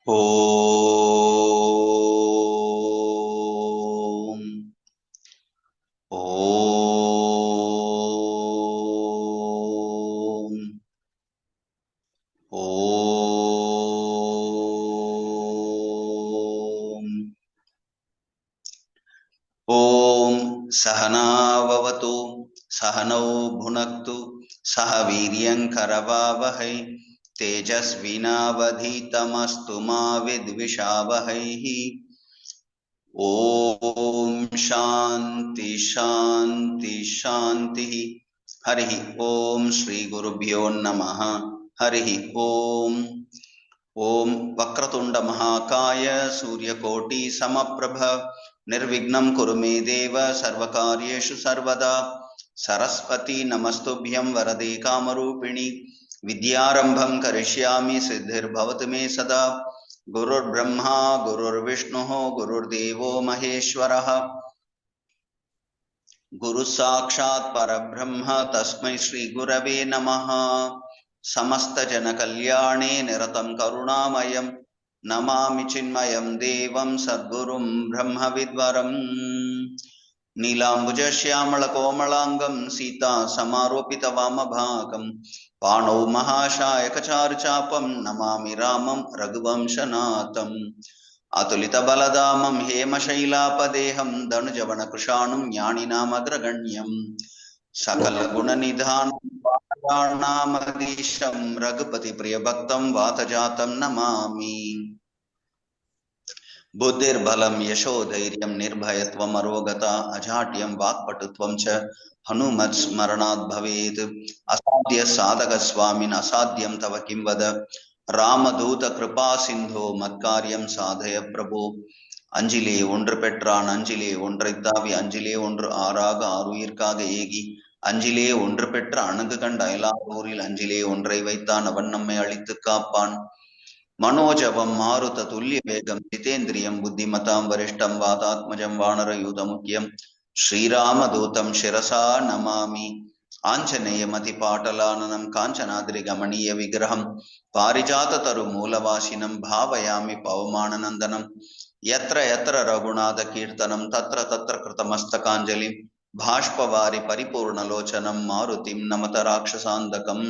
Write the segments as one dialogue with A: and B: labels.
A: ஓம் ஓம் ஓம். ஓம் சஹனாவவது சஹனௌ புனக்து சஹ வீர்யங்கரவாவஹை தேஜஸ்வினாவதீதமஸ்து மா வித்விஷாவஹைஹி. ஓம் சாந்தி சாந்தி சாந்தி. ஹரிஹி ஓம் ஸ்ரீ குருப்யோ நமஹ. ஹரிஹி ஓம். ஓம் வக்ரதுண்ட மகாகாய சூரியகோட்டி சமப்ரப நிர்விக்னம் குரு மே தேவ சர்வகார்யேஷு சர்வதா. சரஸ்வதி நமஸ்துப்யம் வரதே காமரூபிணி வித்யாரம்பம் கரிஷ்யாமி சித்திர்பவது மே சதா. குருர் பிரம்மா குருர் விஷ்ணு குருர் தேவோ மகேஸ்வரः குரு சாக்ஷாத் பரபிரம்ம தஸ்மை ஸ்ரீ குரவே நமः. समस्त जन कल्याणे निरतं करुणामयं नमामि चिन्मयं देवं सद्गुरुं ब्रह्म विद्वरं. नीलाम्बुज श्यामल कोमलांगं सीता समारोपित वामभागं पाणौ महाशायकचारुचापं नमामि रामं रघुवंशनाथं. अतुलित बलधामं हेमशैलापदेहं धनुजवनकृशाणुं ज्ञानिनामग्रगण्यं सकल गुणनिधानं नामधीशं रघुपति प्रिय भक्तं वातजातं नमामि. बुद्धिर्बलं यशोधैर्यं निर्भयत्वम् अरोगता अजाड्यं वाक्पटुत्वं च हनुमत्स्मरणात् भवेत्. असाध्य साधक स्वामिन् असाध्यं तव किं वद रामदूत कृपा सिन्धो मत्कार्यं साधय प्रभो. அஞ்சிலே ஒன்று பெற்றான் அஞ்சிலே ஒன்றை தாவி அஞ்சிலே ஒன்று ஆறாக ஆறுயிர்க்காக ஏகி அஞ்சிலே ஒன்று பெற்ற அணுகு கண்ட அயலாரூரில் அஞ்சிலே ஒன்றை வைத்தான் அவன் நம்மை அழித்து காப்பான். மனோஜவம் மாருத துல்லிய வேகம் ஜிதேந்திரியம் புத்திமதாம் வரிஷ்டம் வாதாத்மஜம் வானர யூத முக்கியம் ஸ்ரீராமதூதம் சிரசா நமாமி. ஆஞ்சநேயமதி பாட்டலானனம் காஞ்சனாதிரி கமனீய விக்கிரகம் பாரிஜாத தரு மூலவாசினம் பாவயாமி பவமானநந்தனம். यत्र यत्र रघुनाथ कीर्तनं तत्र तत्र कृतमस्तकाञ्जलिं भाष्पवारि परिपूर्णलोचनं मारुतिं नमत राक्षसान्तकम्.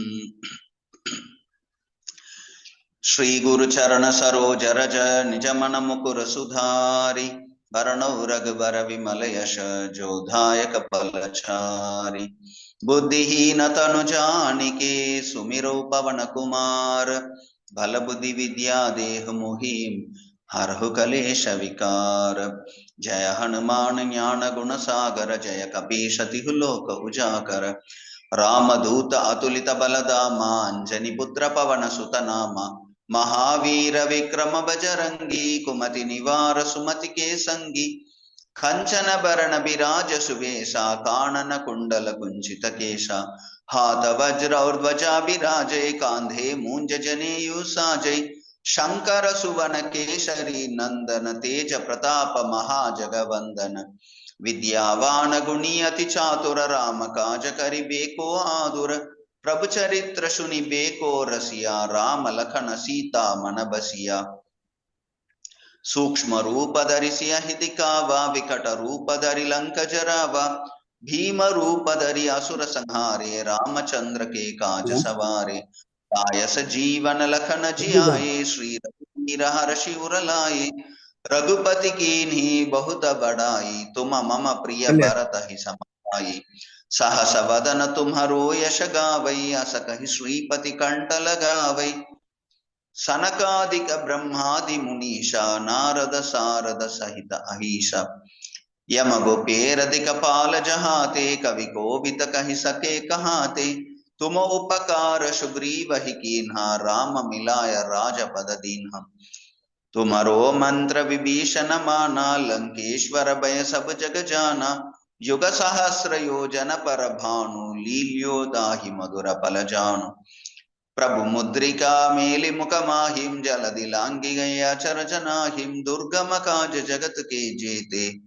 A: श्री गुरुचरण सरोज रज निजमन मुकुर सुधारि वरणौ रघुवर विमल यश जोधायक पलचारि. बुद्धिहीन तनु जानिके सुमिरौ पवन कुमार भल बुद्धि विद्या देह मोहिं हरहु कलेश विकार. जय हनुमान ज्ञान गुण सागर जय कपीशतिहु लोक उजागर. रामदूत अतुलित बलधामा अंजनी पुत्र पवन सुत नामा. महावीर विक्रम बजरंगी कुमति निवार सुमति के संगी. कंचन बरण बिराज सुवेशा कानन कुंडल कुंचित केशा. हाथ वज्र और ध्वजा बिराजे कांधे मूंज जनेयु साजै. शंकर सुवन केशरी नंदन तेज प्रताप महाजगवंदन. विद्यावान गुणी अति चातुर राम काज करिबेको आदुर. प्रभु चरित्र सुनिबेको रसिया राम लखन सीता मन बसिया. सूक्ष्म रूप धरि सियहि दिखावा विकट रूप धरि लंक जरावा. भीम रूप धरि असुर संहारे रामचंद्र के काज सवारे. आयस जीवन लखन जियाए श्री रघुवीर हर्षि उर लाए. रघुपति कीन्ही बहुत बड़ाई तुम मम प्रिय भरत ही समाई. सहस वदन तुम्हरो यश गावै अस कहि श्रीपति कंठ लगावै. सनकादिक ब्रह्मादि मुनीषा नारद सारद सहित अहिषा. यम गोपेर दिक्पाल जहाते कवि कोविद कहि सके कहाते. तुम उपकार सुग्रीव ही कीन्हा राम मिलाय राजपद दीन्हा. तुम्हारो मंत्र विभीषण माना लंकेश्वर भय सब जग जाना. युग सहस्र योजन पर भानु लील्यो दाहि मधुर पल जानु. प्रभु मुद्रिका मेलि मुख माहिम जलधि लांघि गए अचर जनाहिम. दुर्गम काज जगत के जेते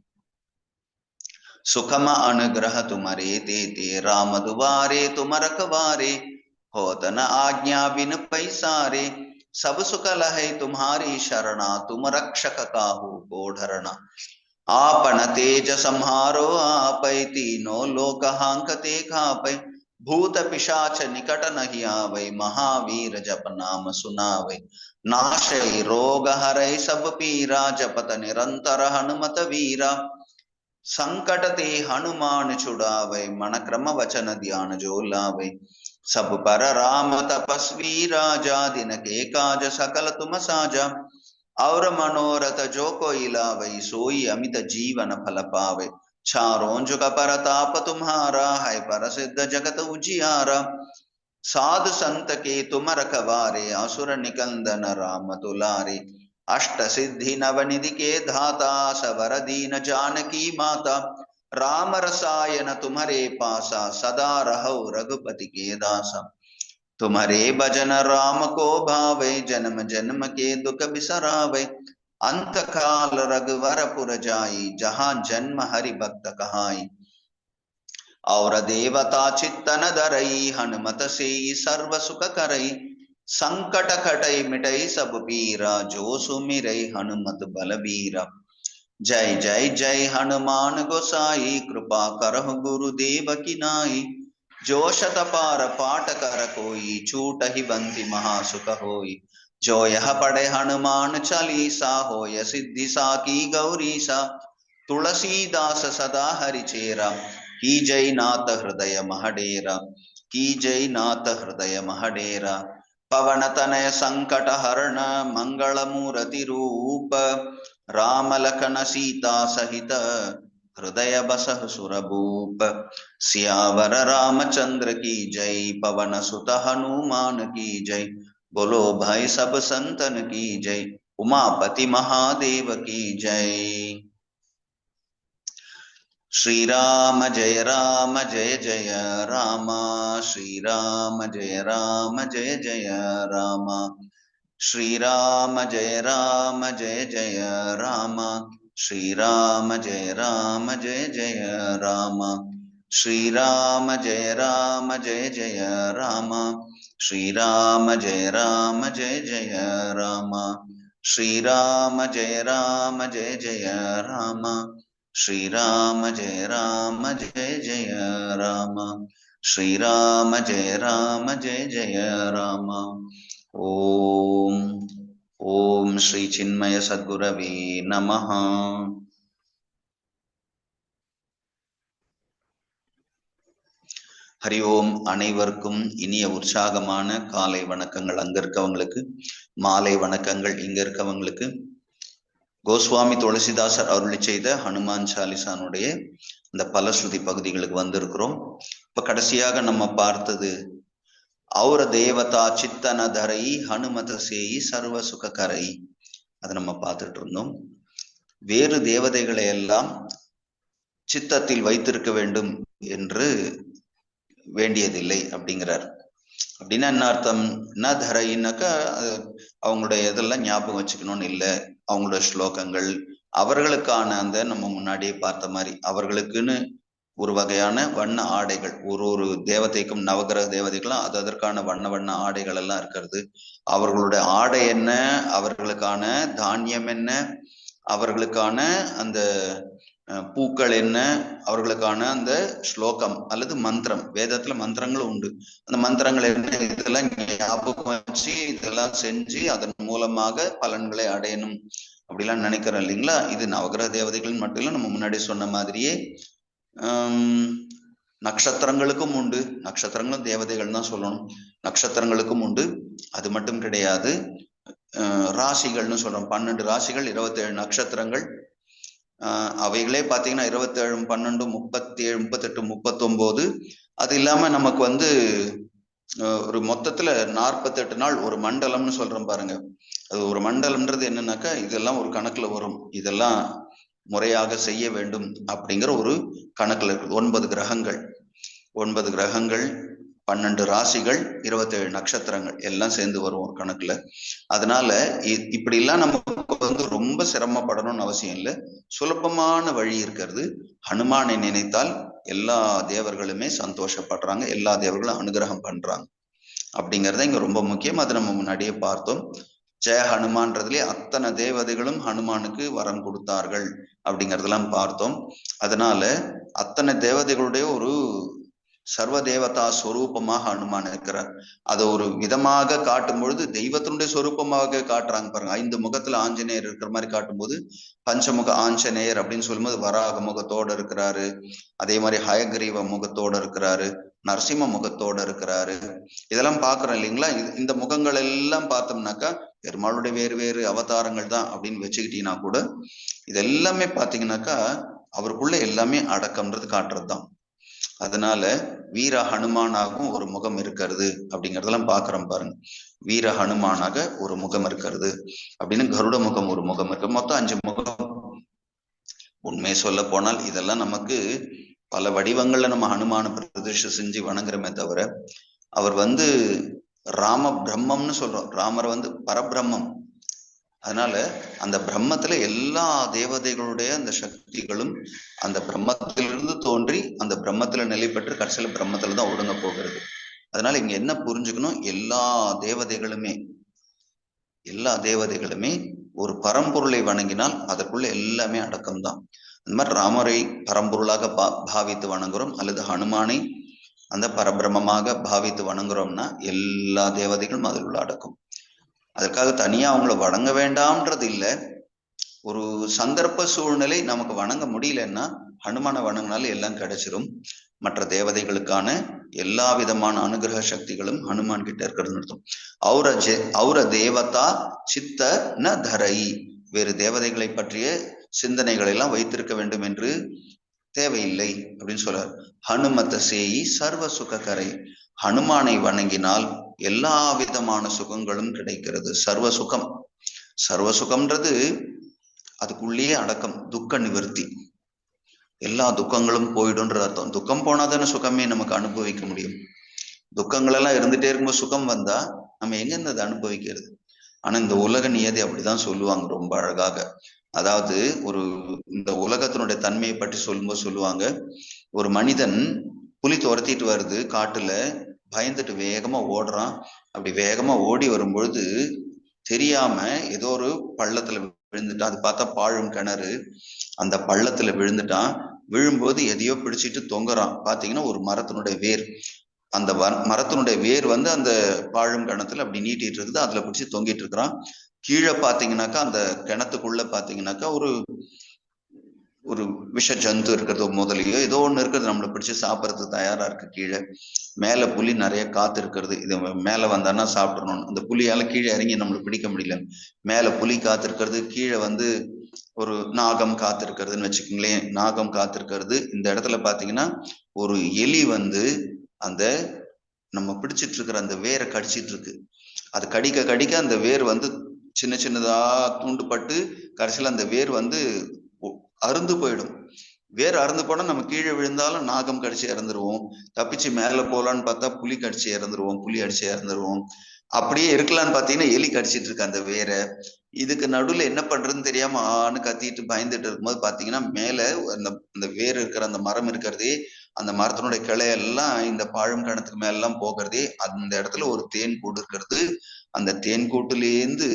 A: सुखम अनुग्रह तुम्हारे देते. राम दुआरे तुम रखवारे होत न आज्ञा बिन पैसारे. सब सुख लहै तुम्हारी शरणा, तुम रक्षक काहू को डरना। आपन तेज संहारो आपै, तीनों लोक हांकते कापै। भूत पिशाच निकट नहीं आवै, महावीर जप नाम सुनावै। नाशै रोग हरै सब पीरा, जपत निरंतर हनुमत वीरा। संकट ते हनुमान छुड़ावै, मन क्रम वचन ध्यान जो लावै। सब पर राम तपस्वी राजा, दिन के काज सकल तुम साजा। और मनोरथ जो कोई लावै, सोई अमित जीवन फल पावे। चारों जुग परताप तुम्हारा, है प्रसिद्ध जगत उजियारा। साधु संत के तुम रखवारे, असुर निकंदन राम दुलारे। अष्ट सिद्धि नवनिधि के धाता, सबर दीन जानकी माता। राम रसायन तुम्हारे पासा, सदा रहो रघुपति के दासा। तुम्हारे भजन राम को भावे, जन्म जन्म के दुख बिसरावे। अंत काल रघुवर पुर जाई, जहाँ जन्म हरि भक्त कहाई। और देवता चित्तन धरई, हनुमत से सर्व सुख करई। संकट कटई मिटई सब पीरा, जो सुमिरई हनुमत बलबीरा। जय जय जय हनुमान गोसाई, कृपा करहु गुरुदेव की नाई। जो शत पार पाठ कर कोई, छूट ही बंदी महासुख होई। जो यह पढ़े हनुमान चालीसा, होय सिद्धि साकी गौरीसा। तुलसीदास सदा हरिचेरा, की जय नाथ हृदय महडेरा। की जय नाथ हृदय महडेरा। पवन तनय संकट हरण, मंगल मूर्ति रूप। राम लखन सीता सहित, हृदय बसहु सुरभूप। सियावर रामचंद्र की जय, पवन सुत हनुमान की जय। बोलो भाई सब संतन की जय, उमापति महादेव की जय। श्री राम जय जय राम। श्री राम जय जय राम। श्री राम जय जय राम। श्री राम जय जय राम। श्री राम जय जय राम। श्री राम जय जय राम। श्री राम जय जय राम। श्री राम जय जय राम। श्री राम जय जय राम। ओम ओम श्री चिन्मय सद्गुरवे नमः। ஹரி ஓம். அனைவருக்கும் இனிய உற்சாகமான காலை வணக்கங்கள். அங்க இருக்கவங்களுக்கு மாலை வணக்கங்கள், இங்க இருக்கவங்களுக்கு. கோஸ்வாமி துளசிதாசர் அருளி செய்த ஹனுமான் சாலிசானுடைய இந்த பலஸ்ருதி பகுதிகளுக்கு வந்திருக்கிறோம். இப்ப கடைசியாக நம்ம பார்த்தது ஔர தேவதா சித்தன தரை, ஹனுமத சேயி சர்வ சுக கரை. அதை நம்ம பார்த்துட்டு இருந்தோம். வேறு தேவதைகளை எல்லாம் சித்தத்தில் வைத்திருக்க வேண்டும் என்று வேண்டியதில்லை அப்படிங்கிறார். அப்படின்னா என்ன அர்த்தம்? என்ன தரைனாக்கா அவங்களுடைய இதெல்லாம் ஞாபகம் வச்சுக்கணும்னு இல்லை. அவங்களோட ஸ்லோகங்கள், அவர்களுக்கான அந்த நம்ம முன்னாடியே பார்த்த மாதிரி அவர்களுக்குன்னு ஒரு வகையான வண்ண ஆடைகள், ஒரு தேவதைக்கும் நவகிரக தேவதைகளும் அது அதற்கான வண்ண ஆடைகள் எல்லாம் இருக்கிறது. அவர்களுடைய ஆடை என்ன, அவர்களுக்கான தானியம் என்ன, அவர்களுக்கான அந்த பூக்கள் என்ன, அவர்களுக்கான அந்த ஸ்லோகம் அல்லது மந்திரம், வேதத்துல மந்திரங்களும் உண்டு. அந்த மந்திரங்கள் என்ன, இதெல்லாம் ஞாபகம் வச்சு இதெல்லாம் செஞ்சு அதன் மூலமாக பலன்களை அடையணும் அப்படிலாம் நினைக்கிறோம் இல்லைங்களா? இது நவகிரக தேவதைகள் மட்டும் இல்லை, நம்ம முன்னாடி சொன்ன மாதிரியே நட்சத்திரங்களுக்கும் உண்டு. நட்சத்திரங்களும் தேவதைகள் தான் சொல்லணும். நட்சத்திரங்களுக்கும் உண்டு. அது மட்டும் கிடையாது, ராசிகள்னு சொல்றோம். 12 ராசிகள், 27 நட்சத்திரங்கள். அவைகளே பார்த்தீங்கன்னா 27, 12, 37, 38, 39. அது இல்லாம நமக்கு ஒரு மொத்தத்துல 48 நாள் ஒரு மண்டலம்னு சொல்றோம் பாருங்க. அது ஒரு மண்டலம்ன்றது என்னன்னாக்கா இதெல்லாம் ஒரு கணக்குல வரும். இதெல்லாம் முறையாக செய்ய வேண்டும் அப்படிங்கிற ஒரு கணக்குல இருக்கு. 9 கிரகங்கள், 9 கிரகங்கள், 12 ராசிகள், 27 நட்சத்திரங்கள் எல்லாம் சேர்ந்து வரும் ஒரு கணக்குல. அதனால இப்படி எல்லாம் நமக்கு ரொம்ப சிரமப்படணும்னு அவசியம் இல்லை. சுலபமான வழி இருக்கிறது. ஹனுமானை நினைத்தால் எல்லா தேவர்களுமே சந்தோஷப்படுறாங்க, எல்லா தேவர்களும் அனுகிரகம் பண்றாங்க. அப்படிங்கறத இங்க ரொம்ப முக்கியம். அதை நம்ம முன்னாடியே பார்த்தோம். ஜெய ஹனுமான்றதுலயே அத்தனை தேவதைகளும் ஹனுமானுக்கு வரம் கொடுத்தார்கள் அப்படிங்கறதெல்லாம் பார்த்தோம். அதனால அத்தனை தேவதைகளுடைய ஒரு சர்வ தேவதா ஸ்வரூபமாக ஹனுமான் இருக்கிறார். அதை ஒரு விதமாக காட்டும் பொழுது தெய்வத்தினுடைய சொரூபமாக காட்டுறாங்க பாருங்க. 5 முகத்துல ஆஞ்சநேயர் இருக்கிற மாதிரி காட்டும்போது பஞ்சமுக ஆஞ்சநேயர் அப்படின்னு சொல்லும்போது வராக முகத்தோட இருக்கிறாரு. அதே மாதிரி ஹயக்ரீவ முகத்தோட இருக்கிறாரு, நரசிம்ம முகத்தோட இருக்கிறாரு. இதெல்லாம் பாக்குறோம் இல்லைங்களா? இந்த முகங்கள் எல்லாம் பார்த்தோம்னாக்கா பெருமாளுடைய வேறு வேறு அவதாரங்கள் தான் அப்படின்னு வச்சுக்கிட்டீங்கன்னா கூட இது எல்லாமே பாத்தீங்கன்னாக்கா அவருக்குள்ள எல்லாமே அடக்கம்ன்றது காட்டுறதுதான். அதனால வீர ஹனுமானாகவும் ஒரு முகம் இருக்கிறது அப்படிங்கறதெல்லாம் பாக்குறோம் பாருங்க. வீர ஹனுமானாக ஒரு முகம் இருக்கிறது அப்படின்னு கருட முகம் ஒரு முகம் இருக்கு. மொத்தம் 5 முகம். உண்மையை சொல்ல போனால் இதெல்லாம் நமக்கு பல வடிவங்கள்ல நம்ம ஹனுமான பிரதிஷ்டை செஞ்சு வணங்குறமே தவிர அவர் ராம பிரம்மம்னு சொல்றோம். ராமர் பரபிரம்மம். அதனால அந்த பிரம்மத்துல எல்லா தேவதைகளுடைய அந்த சக்திகளும் அந்த பிரம்மத்திலிருந்து தோன்றி அந்த பிரம்மத்துல நிலை பெற்று கடைசியில பிரம்மத்துலதான் ஒடுங்க போகிறது. அதனால இங்க என்ன புரிஞ்சுக்கணும், எல்லா தேவதைகளுமே ஒரு பரம்பொருளை வணங்கினால் அதற்குள்ள எல்லாமே அடக்கம்தான். அந்த மாதிரி ராமரை பரம்பொருளாக பாவித்து வணங்குறோம் அல்லது ஹனுமானை அந்த பரபிரமமாக பாவித்து வணங்குறோம்னா எல்லா தேவதைகளும் அதில் உள்ள அடக்கம். அதற்காக தனியா அவங்கள வணங்க வேண்டாம்ன்றது இல்லை. ஒரு சந்தர்ப்ப சூழ்நிலை நமக்கு வணங்க முடியலன்னா ஹனுமான வணங்கினாலும் எல்லாம் கிடைச்சிரும். மற்ற தேவதைகளுக்கான எல்லா விதமான அனுகிரக சக்திகளும் ஹனுமான் கிட்ட இருக்கிறது அர்த்தம். ஔர தேவதா சித்த ந தரை. வேறு தேவதைகளை பற்றிய சிந்தனைகளை எல்லாம் வைத்திருக்க வேண்டும் என்று தேவையில்லை அப்படின்னு சொல்றார். ஹனுமத்த சேயி சர்வ சுகக்கரை. ஹனுமானை வணங்கினால் எல்லா விதமான சுகங்களும் கிடைக்கிறது. சர்வ சுகம்ன்றது அதுக்குள்ளேயே அடக்கம். துக்க நிவர்த்தி. எல்லா துக்கங்களும் போயிடும்ன்ற அர்த்தம். துக்கம் போனாதானே சுகமே நமக்கு அனுபவிக்க முடியும். துக்கங்கள் எல்லாம் இருந்துட்டே இருக்கும்போது சுகம் வந்தா நம்ம எங்க அதை அனுபவிக்கிறது? ஆனா இந்த உலக நியதி அப்படிதான் சொல்லுவாங்க ரொம்ப அழகாக. அதாவது இந்த உலகத்தினுடைய தன்மையை பற்றி சொல்லும்போது சொல்லுவாங்க, ஒரு மனிதன் புலி துரத்திட்டு வருது காட்டுல, பயந்துட்டு வேகமா ஓடுறான். அப்படி வேகமா ஓடி வரும்பொழுது தெரியாம ஏதோ ஒரு பள்ளத்துல விழுந்துட்டான். அது பார்த்தா பாழும் கிணறு. அந்த பள்ளத்துல விழுந்துட்டான். விழும்போது எதையோ பிடிச்சிட்டு தொங்குறான். பாத்தீங்கன்னா ஒரு மரத்தினுடைய வேர். அந்த மரத்தினுடைய வேர் அந்த பாழும் கிணத்துல அப்படி நீட்டிட்டு இருக்குது. அதுல பிடிச்சி தொங்கிட்டு இருக்கிறான். கீழே பாத்தீங்கன்னாக்கா அந்த கிணத்துக்குள்ள பாத்தீங்கன்னாக்கா ஒரு விஷ ஜந்து இருக்கிறது, முதலையோ ஏதோ ஒண்ணு இருக்கிறது, நம்மளை பிடிச்சி சாப்பிட்றதுக்கு தயாரா இருக்கு. கீழே மேல புலி நிறைய காத்து இருக்கிறது. இது மேல வந்தான்னா சாப்பிடணும். அந்த புலியால கீழே இறங்கி நம்மளை பிடிக்க முடியல. மேல புலி காத்து இருக்கிறது, கீழே ஒரு நாகம் காத்து இருக்கிறதுன்னு வச்சுக்கோங்களேன். நாகம் காத்து இருக்கிறது. இந்த இடத்துல பாத்தீங்கன்னா ஒரு எலி அந்த நம்ம பிடிச்சிட்டு இருக்கிற அந்த வேரை கடிச்சிட்டு இருக்கு. அது கடிக்க கடிக்க அந்த வேர் சின்ன சின்னதா தூண்டுபட்டு கடைசியில அந்த வேர் அருந்து போயிடும். வேர் அருந்து போனா நம்ம கீழே விழுந்தாலும் நாகம் கடிச்சு இறந்துருவோம். தப்பிச்சு மேல போலான்னு பார்த்தா புலி கடிச்சு இறந்துருவோம், புலி அடிச்சு இறந்துருவோம். அப்படியே இருக்கலான்னு பாத்தீங்கன்னா எலி கடிச்சிட்டு இருக்கு அந்த வேரை. இதுக்கு நடுவுல என்ன பண்றதுன்னு தெரியாம ஆன்னு கத்திட்டு பயந்துட்டு இருக்கும்போது பாத்தீங்கன்னா மேல அந்த வேர் இருக்கிற அந்த மரம் இருக்கிறதே, அந்த மரத்தினுடைய கிளையெல்லாம் இந்த பாழும் கிணத்துக்கு மேல எல்லாம் போகிறதே, அந்த இடத்துல ஒரு தேன் கூடு இருக்கிறது. அந்த தேன் கூட்டுலேருந்து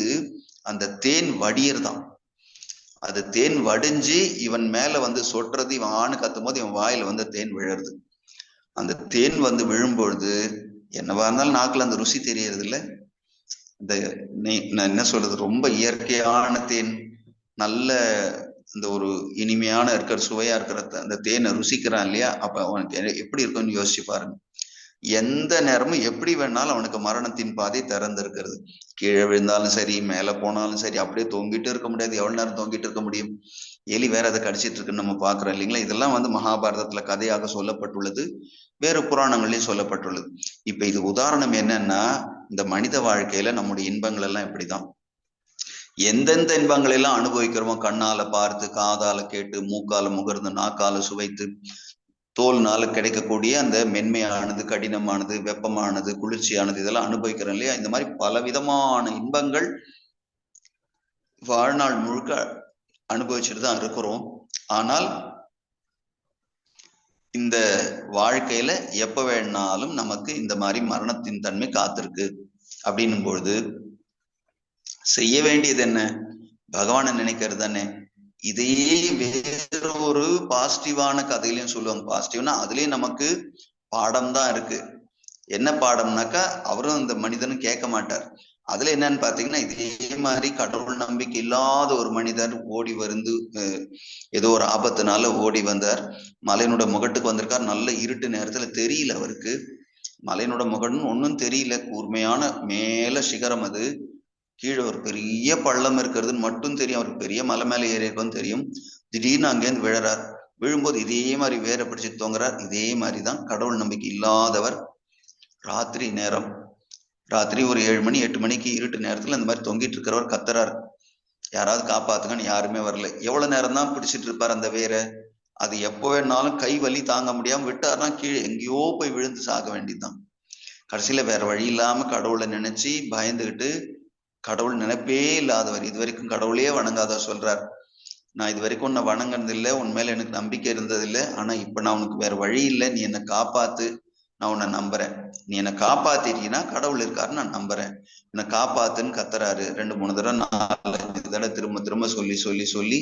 A: அந்த தேன் வடியர்தான். அது தேன் வடிஞ்சு இவன் மேல சொட்டுறது. இவன் ஆணு கத்தும் போது இவன் வாயில தேன் விழறது. அந்த தேன் விழும்பொழுது என்னவா இருந்தாலும் நாக்குல அந்த ருசி தெரியறது இல்ல. நான் என்ன சொல்றது, ரொம்ப இயற்கையான தேன், நல்ல இந்த ஒரு இனிமையான இருக்கிற சுவையா இருக்கிற அந்த தேனை ருசிக்கிறான் இல்லையா? அப்ப அவனுக்கு எப்படி இருக்கும்னு யோசிச்சு பாருங்க. எந்த நேரமும் எப்படி வேணாலும் அவனுக்கு மரணத்தின் பாதை திறந்திருக்கிறது. கீழே விழுந்தாலும் சரி, மேல போனாலும் சரி, அப்படியே தொங்கிட்டு இருக்க முடியாது. எவ்வளவு நேரம் தொங்கிட்டு இருக்க முடியும்? எலி வேற அதை கடிச்சிட்டு இருக்குன்னு நம்ம பாக்குறோம் இல்லைங்களா? இதெல்லாம் மகாபாரதத்துல கதையாக சொல்லப்பட்டுள்ளது, வேறு புராணங்களையும் சொல்லப்பட்டுள்ளது. இப்ப இது உதாரணம் என்னன்னா, இந்த மனித வாழ்க்கையில நம்முடைய இன்பங்கள் எல்லாம் இப்படிதான். எந்தெந்த இன்பங்களை எல்லாம் அனுபவிக்கிறோமோ, கண்ணால பார்த்து, காதால கேட்டு, மூக்கால முகர்ந்து, நாக்கால சுவைத்து, தோல்னால கிடைக்கக்கூடிய அந்த மென்மையானது, கடினமானது, வெப்பமானது, குளிர்ச்சியானது, இதெல்லாம் அனுபவிக்கிறோம் இல்லையா? இந்த மாதிரி பல விதமான இன்பங்கள் வாழ்நாள் முழுக்க அனுபவிச்சுட்டு தான் இருக்கிறோம். ஆனால் இந்த வாழ்க்கையில எப்ப வேணாலும் நமக்கு இந்த மாதிரி மரணத்தின் தன்மை காத்திருக்கு அப்படின்னும் பொழுது செய்ய வேண்டியது என்ன? பகவானை நினைக்கிறது தானே. இதையே வேற ஒரு பாசிட்டிவான கதையிலையும் சொல்லுவாங்க. பாசிட்டிவ்னா அதுலயும் நமக்கு பாடம் தான் இருக்கு. என்ன பாடம்னாக்கா, அவரும் இந்த மனிதனும் கேட்க மாட்டார். அதுல என்னன்னு பாத்தீங்கன்னா, இதே மாதிரி கடவுள் நம்பிக்கை இல்லாத ஒரு மனிதர் ஓடி வந்து ஏதோ ஒரு ஆபத்துனால ஓடி வந்தார். மலையனோட முகட்டுக்கு வந்திருக்கார். நல்ல இருட்டு நேரத்துல தெரியல அவருக்கு. மலையனோட முகம்னு ஒன்னும் தெரியல. கூர்மையான மேல சிகரம், அது கீழே ஒரு பெரிய பள்ளம் இருக்கிறதுன்னு மட்டும் தெரியும். அவருக்கு பெரிய மலை மேல ஏறி இருக்கும்னு தெரியும். திடீர்னு அங்கேருந்து விழறார். விழும்போது இதே மாதிரி வேற பிடிச்சு தொங்குறார். இதே மாதிரிதான் கடவுள் நம்பிக்கை இல்லாதவர் ராத்திரி நேரம், ராத்திரி ஒரு 7 மணி 8 மணிக்கு இருட்டு நேரத்துல இந்த மாதிரி தொங்கிட்டு இருக்கிறவர் கத்துறாரு, யாராவது காப்பாத்துங்கன்னு. யாருமே வரல. எவ்வளவு நேரம் தான் பிடிச்சிட்டு இருப்பார் அந்த வேற? அது எப்போ வேணாலும் கை வலி தாங்க முடியாம விட்டாருன்னா கீழே எங்கேயோ போய் விழுந்து சாக வேண்டியதுதான். கடைசியில வேற வழி இல்லாம கடவுளை நினைச்சு பயந்துகிட்டு, கடவுள் நினைப்பே இல்லாதவர், இது வரைக்கும் கடவுளையே வணங்காத சொல்றார், நான் இது வரைக்கும் உன்னை வணங்கினது இல்லை, உன் மேல எனக்கு நம்பிக்கை இருந்தது இல்லை, ஆனா இப்ப நான் உனக்கு வேற வழி இல்லை, நீ என்னை காப்பாத்து, நான் உன்னை நம்புறேன், நீ என்னை காப்பாத்திட்டீங்கன்னா கடவுள் இருக்காருன்னு நான் நம்புறேன், என்னை காப்பாத்துன்னு கத்துறாரு. 2-3 தடவை 4-5 தடவை திரும்ப திரும்ப சொல்லி சொல்லி சொல்லி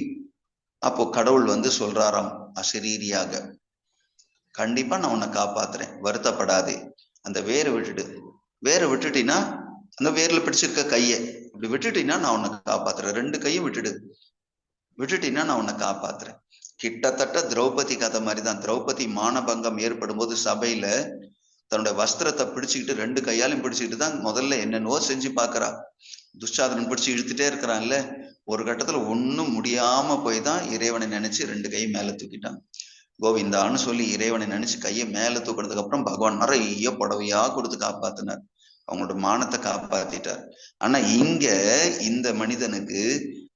A: அப்போ கடவுள் வந்து சொல்றாராம் அசரீரியாக, கண்டிப்பா நான் உன்னை காப்பாத்துறேன், வருத்தப்படாதே, அந்த வேரை விட்டுடு, வேரை விட்டுட்டீங்கன்னா அந்த வேர்ல பிடிச்சிருக்க கையை இப்படி விட்டுட்டீங்கன்னா நான் உன்னை காப்பாத்துறேன், 2 கையும் விட்டுடு, விட்டுட்டீங்கன்னா நான் உன்னை காப்பாத்துறேன். கிட்டத்தட்ட திரௌபதி கதை மாதிரிதான். திரௌபதி மானபங்கம் ஏற்படும் போது சபையில தன்னுடைய வஸ்திரத்தை பிடிச்சுக்கிட்டு 2 கையாலையும் பிடிச்சுக்கிட்டு தான் முதல்ல என்னென்னவோ செஞ்சு பாக்குறா. துஷாதனன் பிடிச்சு இழுத்துட்டே இருக்கிறான்ல. ஒரு கட்டத்துல ஒன்னும் முடியாம போய் தான் இறைவனை நினைச்சு 2 கையை மேல தூக்கிட்டான். கோவிந்தான்னு சொல்லி இறைவனை நினைச்சு கையை மேல தூக்கினதுக்கு அப்புறம் பகவான் நிறைய புடவையா கொடுத்து காப்பாத்தினார், அவங்களோட மானத்தை காப்பாத்திட்டார். ஆனா இங்க இந்த மனிதனுக்கு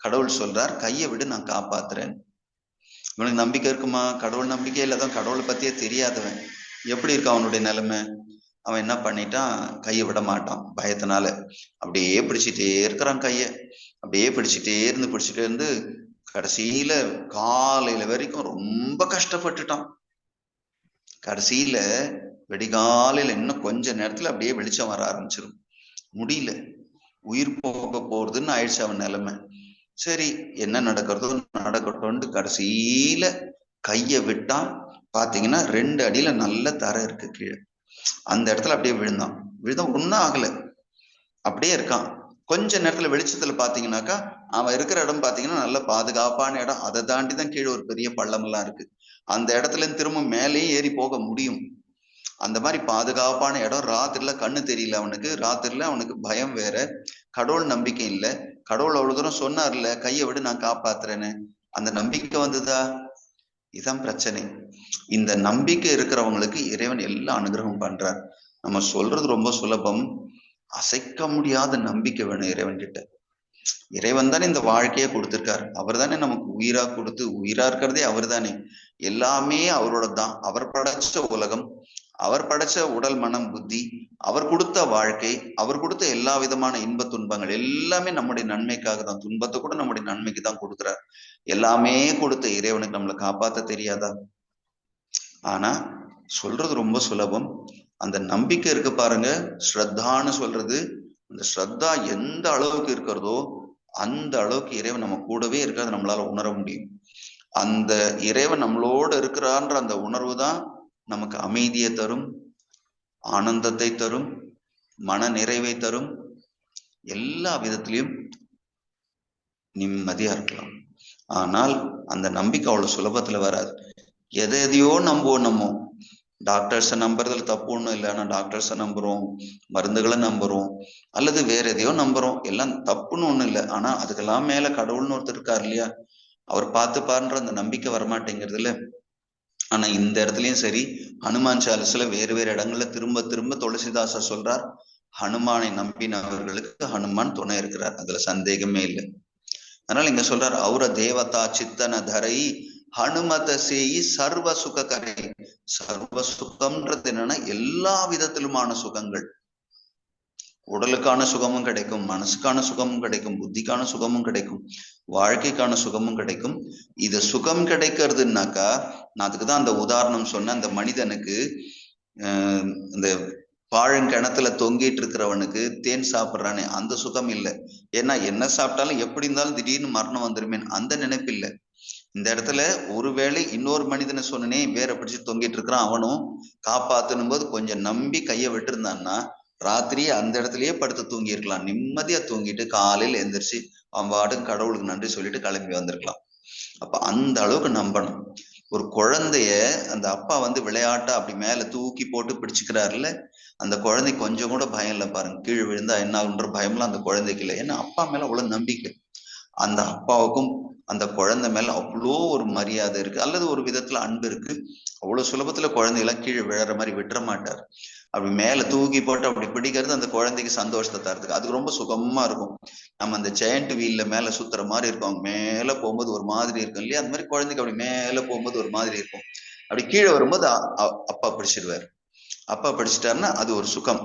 A: கடவுள் சொல்றார், கையை விடு, நான் காப்பாத்துறேன். இவனுக்கு நம்பிக்கை இருக்குமா? கடவுள் நம்பிக்கை இல்லாதான், கடவுளை பத்தியே தெரியாதவன் எப்படி இருக்க அவனுடைய நிலைமை? அவன் என்ன பண்ணிட்டான், கையை விட மாட்டான் பயத்தினால. அப்படியே பிடிச்சிட்டே இருக்கிறான் கையை, அப்படியே பிடிச்சிட்டே இருந்து கடைசியில காலையில வரைக்கும் ரொம்ப கஷ்டப்பட்டுட்டான். கடைசியில வெடிகாலையில இன்னும் கொஞ்ச நேரத்துல அப்படியே வெளிச்சம் வர ஆரம்பிச்சிடும். முடியல, உயிர் போக போறதுன்னு ஆயிடுச்சு அவன் நிலைமை. சரி, என்ன நடக்கிறதோ நடக்கட்டும்னு கடைசியில கைய விட்டான். பாத்தீங்கன்னா 2 அடியில நல்ல தரை இருக்கு கீழே. அந்த இடத்துல அப்படியே விழுந்தான். ஒன்னும் ஆகல, அப்படியே இருக்கான். கொஞ்ச நேரத்துல வெளிச்சத்துல பாத்தீங்கன்னாக்கா அவன் இருக்கிற இடம் பாத்தீங்கன்னா நல்ல பாதுகாப்பான இடம். அதை தாண்டிதான் கீழே ஒரு பெரிய பள்ளம் எல்லாம் இருக்கு. அந்த இடத்துல இருந்து திரும்ப மேலேயே ஏறி போக முடியும். அந்த மாதிரி பாதுகாப்பான இடம். ராத்திரில கண்ணு தெரியல அவனுக்கு, ராத்திரில அவனுக்கு பயம் வேற, கடவுள் நம்பிக்கை இல்லை. கடவுள் அவ்வளவு தூரம் சொன்னார்ல, கையை விடு நான் காப்பாத்துறேன்னு, அந்த நம்பிக்கை வந்ததா? இதுதான் பிரச்சனை. இந்த நம்பிக்கை இருக்கிறவங்களுக்கு இறைவன் எல்லா அனுகிரகம் பண்றார். நம்ம சொல்றது ரொம்ப சுலபம், அசைக்க முடியாத நம்பிக்கை வேணும் இறைவன் கிட்ட. இறைவன் தானே இந்த வாழ்க்கையை கொடுத்திருக்கார், அவர் தானே நமக்கு உயிரா கொடுத்து, உயிரா இருக்கிறதே அவர் தானே, எல்லாமே அவரோட தான். அவர் படைச்ச உலகம், அவர் படைச்ச உடல் மனம் புத்தி, அவர் கொடுத்த வாழ்க்கை, அவர் கொடுத்த எல்லா விதமான இன்ப துன்பங்கள் எல்லாமே நம்முடைய நன்மைக்காக தான். துன்பத்தை கூட நம்முடைய நன்மைக்கு தான் கொடுக்கிறார். எல்லாமே கொடுத்த இறைவனுக்கு நம்மளை காப்பாத்த தெரியாதா? ஆனா சொல்றது ரொம்ப சுலபம். அந்த நம்பிக்கை இருக்கு பாருங்க, ஸ்ரத்தான்னு சொல்றது. அந்த ஸ்ரத்தா எந்த அளவுக்கு இருக்கிறதோ அந்த அளவுக்கு இறைவன் நம்ம கூடவே இருக்கிறத நம்மளால உணர முடியும். அந்த இறைவன் நம்மளோட இருக்கிறான்ற அந்த உணர்வு தான் நமக்கு அமைதியை தரும், ஆனந்தத்தை தரும், மன நிறைவை தரும், எல்லா விதத்திலையும் நிம்மதியா இருக்கலாம். ஆனால் அந்த நம்பிக்கை அவ்வளவு சுலபத்துல வராது. எதையோ நம்புவோம். நம்ம டாக்டர்ஸை நம்புறதுல தப்பு ஒண்ணும் இல்லை. ஆனா டாக்டர்ஸை நம்புறோம், மருந்துகளை நம்புறோம், அல்லது வேற எதையோ நம்புறோம், எல்லாம் தப்புன்னு ஒண்ணும் இல்லை. ஆனா அதுக்கெல்லாம் மேல கடவுள்னு ஒருத்தர் இருக்கார் இல்லையா, அவர் பார்த்துப்பாருன்ற அந்த நம்பிக்கை வரமாட்டேங்கிறது இல்ல. ஆனா இந்த இடத்துலயும் சரி, ஹனுமான் சாலிஸ்ல வேறு வேறு இடங்கள்ல திரும்ப திரும்ப துளசிதாசர் சொல்றார், ஹனுமானை நம்பினவர்களுக்கு ஹனுமான் துணை இருக்கிறார், அதுல சந்தேகமே இல்லை. அதனால இங்க சொல்றார், அவர தேவதா சித்தன தரை ஹனுமத சேயி சர்வ சுக கரை. சர்வ சுகம்ன்றது என்னன்னா எல்லா விதத்திலுமான சுகங்கள். உடலுக்கான சுகமும் கிடைக்கும், மனசுக்கான சுகமும் கிடைக்கும், புத்திக்கான சுகமும் கிடைக்கும், வாழ்க்கைக்கான சுகமும் கிடைக்கும். இது சுகம் கிடைக்கிறதுனாக்கா, நான் அதுக்குதான் அந்த உதாரணம் சொன்னேன். அந்த மனிதனுக்கு இந்த பாழங்கிணத்துல தொங்கிட்டு இருக்கிறவனுக்கு தேன் சாப்பிட்றானே அந்த சுகம் இல்லை. ஏன்னா என்ன சாப்பிட்டாலும் எப்படி இருந்தாலும் திடீர்னு மரணம் வந்துருமே அந்த நினைப்பு இல்லை. இந்த இடத்துல ஒருவேளை இன்னொரு மனிதனை சொன்னனே வேற பிடிச்சு தொங்கிட்டு இருக்கிறான், அவனும் காப்பாத்தணும் போது கொஞ்சம் நம்பி கையை விட்டுருந்தான்னா ராத்திரியே அந்த இடத்துலயே படுத்து தூங்கி இருக்கலாம். நிம்மதியா தூங்கிட்டு காலையில் எந்திரிச்சு அவன் பாட்டுக்கு கடவுளுக்கு நன்றி சொல்லிட்டு கிளம்பி வந்திருக்கலாம். அப்ப அந்த அளவுக்கு நம்பணும். ஒரு குழந்தைய அந்த அப்பா விளையாட்டா அப்படி மேல தூக்கி போட்டு பிடிச்சுக்கிறாருல்ல, அந்த குழந்தை கொஞ்சம் கூட பயம் இல்லை பாருங்க. கீழே விழுந்தா என்ன ஆகுன்ற பயம்லாம் அந்த குழந்தைக்கு இல்லை. ஏன்னா அப்பா மேல அவ்வளவு நம்பிக்கை. அந்த அப்பாவுக்கும் அந்த குழந்தை மேல அவ்வளோ ஒரு மரியாதை இருக்கு, அல்லது ஒரு விதத்துல அன்பு இருக்கு. அவ்வளவு சுலபத்துல குழந்தைகளாம் கீழே விழற மாதிரி விட்டுற மாட்டார். அப்படி மேல தூக்கி போட்டு அப்படி பிடிக்கிறது அந்த குழந்தைக்கு சந்தோஷத்தை தரதுக்கு, அதுக்கு ரொம்ப சுகமா இருக்கும். நம்ம அந்த ஜெயண்ட் வீல்ல மேல சுத்துற மாதிரி இருக்கும், அவங்க மேல போகும்போது ஒரு மாதிரி இருக்கும் இல்லையா, அந்த மாதிரி குழந்தைக்கு அப்படி மேல போகும்போது ஒரு மாதிரி இருக்கும். அப்படி கீழே வரும்போது அப்பா பிடிச்சிடுவார். அப்பா பிடிச்சிட்டாருன்னா அது ஒரு சுகம்.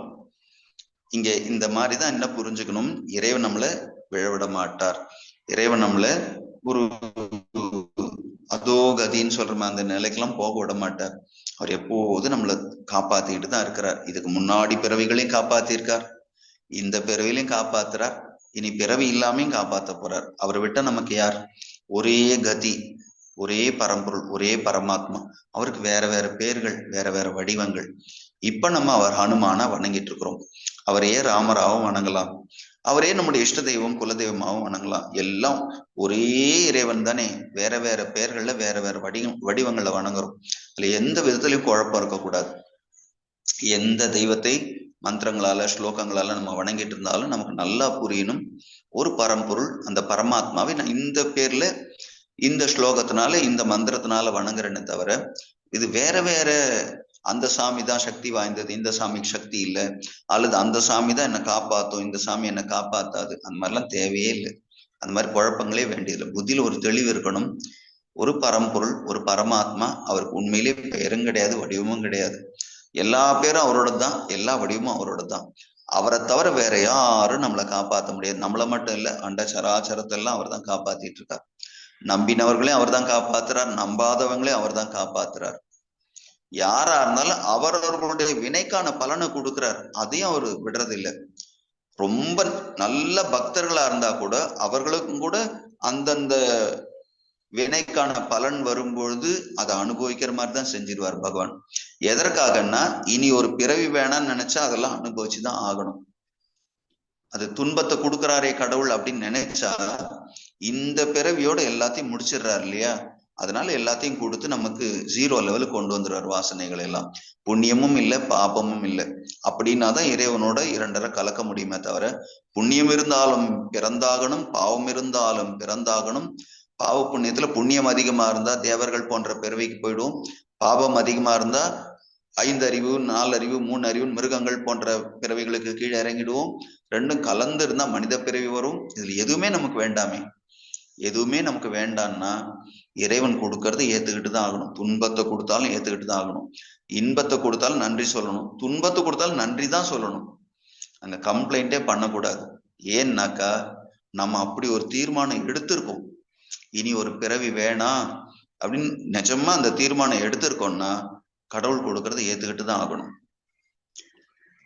A: இங்க இந்த மாதிரிதான் என்ன புரிஞ்சுக்கணும், இறைவன் நம்மள விழவிட மாட்டார். இறைவன் நம்மள ஒரு அதோ கதின்னு சொல்றோம் அந்த நிலைக்கெல்லாம் போக விட மாட்டார். அவர் எப்போதும் நம்மளை காப்பாத்திட்டு தான் இருக்கிறார். இதுக்கு முன்னாடி பிறவிகளையும் காப்பாத்திருக்கார், இந்த பிறவிலையும் காப்பாத்துறார், இனி பிறவி இல்லாமையும் காப்பாத்த போறார். அவரை விட்ட நமக்கு யார்? ஒரே கதி, ஒரே பரம்பொருள், ஒரே பரமாத்மா. அவருக்கு வேற வேற பேர்கள், வேற வேற வடிவங்கள். இப்ப நம்ம அவர் ஹனுமானா வணங்கிட்டு இருக்கிறோம். அவரையே ராமராவும் வணங்கலாம், அவரே நம்முடைய இஷ்ட தெய்வம் குலதெய்வமாகவும் வணங்கலாம். எல்லாம் ஒரே இறைவன் தானே, வேற வேற பெயர்கள்ல வேற வேற வடிவங்கள்ல வணங்குறோம். அதுல எந்த விதத்திலையும் குழப்பம் இருக்கக்கூடாது. எந்த தெய்வத்தை மந்திரங்களால ஸ்லோகங்களால நம்ம வணங்கிட்டு இருந்தாலும் நமக்கு நல்லா புரியணும், ஒரு பரம்பொருள் அந்த பரமாத்மாவை நான் இந்த பேர்ல இந்த ஸ்லோகத்தினால இந்த மந்திரத்தினால வணங்குறேன்னு தவிர, இது வேற வேற அந்த சாமி தான் சக்தி வாய்ந்தது, இந்த சாமிக்கு சக்தி இல்லை, அல்லது அந்த சாமி தான் என்னை காப்பாத்தும், இந்த சாமி என்னை காப்பாத்தாது, அந்த மாதிரிலாம் தேவையே இல்லை. அந்த மாதிரி குழப்பங்களே வேண்டியதில்லை. புத்தியில ஒரு தெளிவு இருக்கணும். ஒரு பரம்பொருள், ஒரு பரமாத்மா, அவருக்கு உண்மையிலே பெயரும் கிடையாது, வடிவமும் கிடையாது. எல்லா பேரும் அவரோட தான், எல்லா வடிவமும் அவரோட தான். அவரை தவிர வேற யாரும் நம்மளை காப்பாற்ற முடியாது. நம்மளை மட்டும் இல்லை, அண்ட சராச்சரத்தை எல்லாம் அவர் தான் காப்பாத்திட்டு இருக்கார். நம்பினவர்களையும் அவர் தான் காப்பாத்துறார், நம்பாதவங்களையும் அவர் தான் காப்பாத்துறார். யாரா இருந்தாலும் அவரவர்களுடைய வினைக்கான பலனை கொடுக்கிறார், அதையும் அவர் விடுறது இல்லை. ரொம்ப நல்ல பக்தர்களா இருந்தா கூட அவர்களுக்கும் கூட அந்தந்த வினைக்கான பலன் வரும்பொழுது அதை அனுபவிக்கிற மாதிரி தான் செஞ்சிருவார் பகவான். எதற்காகன்னா, இனி ஒரு பிறவி வேணாம்னு நினைச்சா அதெல்லாம் அனுபவிச்சுதான் ஆகணும். அது துன்பத்தை கொடுக்குறாரே கடவுள் அப்படின்னு நினைச்சா இந்த பிறவியோட எல்லாத்தையும் முடிச்சிடுறாரு இல்லையா, அதனால எல்லாத்தையும் கொடுத்து நமக்கு 0 லெவலுக்கு கொண்டு வந்துடுவார். வாசனைகள் எல்லாம் புண்ணியமும் இல்லை பாபமும் இல்லை அப்படின்னா தான் இறைவனோட 2.5 கலக்க முடியுமே தவிர, புண்ணியம் இருந்தாலும் பிறந்தாகணும், பாவம் இருந்தாலும் பிறந்தாகணும். பாவ புண்ணியத்துல புண்ணியம் அதிகமா இருந்தா தேவர்கள் போன்ற பிறவிக்கு போயிடுவோம், பாவம் அதிகமா இருந்தா 5 அறிவு 4 அறிவு 3 அறிவு மிருகங்கள் போன்ற பிறவிகளுக்கு கீழே இறங்கிடுவோம். ரெண்டும் கலந்து இருந்தா மனித பிறவி வரும். இதுல எதுவுமே நமக்கு வேண்டாமே, எதுவுமே நமக்கு வேண்டாம்னா இறைவன் கொடுக்கறது ஏத்துக்கிட்டு தான் ஆகணும். துன்பத்தை கொடுத்தாலும் ஏத்துக்கிட்டு தான் ஆகணும், இன்பத்தை கொடுத்தாலும் நன்றி சொல்லணும், துன்பத்தை கொடுத்தாலும் நன்றி தான் சொல்லணும். அங்க கம்ப்ளைண்டே பண்ணக்கூடாது. ஏன்னாக்கா நம்ம அப்படி ஒரு தீர்மானம் எடுத்திருக்கோம், இனி ஒரு பிறவி வேணாம் அப்படின்னு நிஜமா அந்த தீர்மானம் எடுத்திருக்கோம்னா கடவுள் கொடுக்கறதை ஏத்துக்கிட்டு தான் ஆகணும்.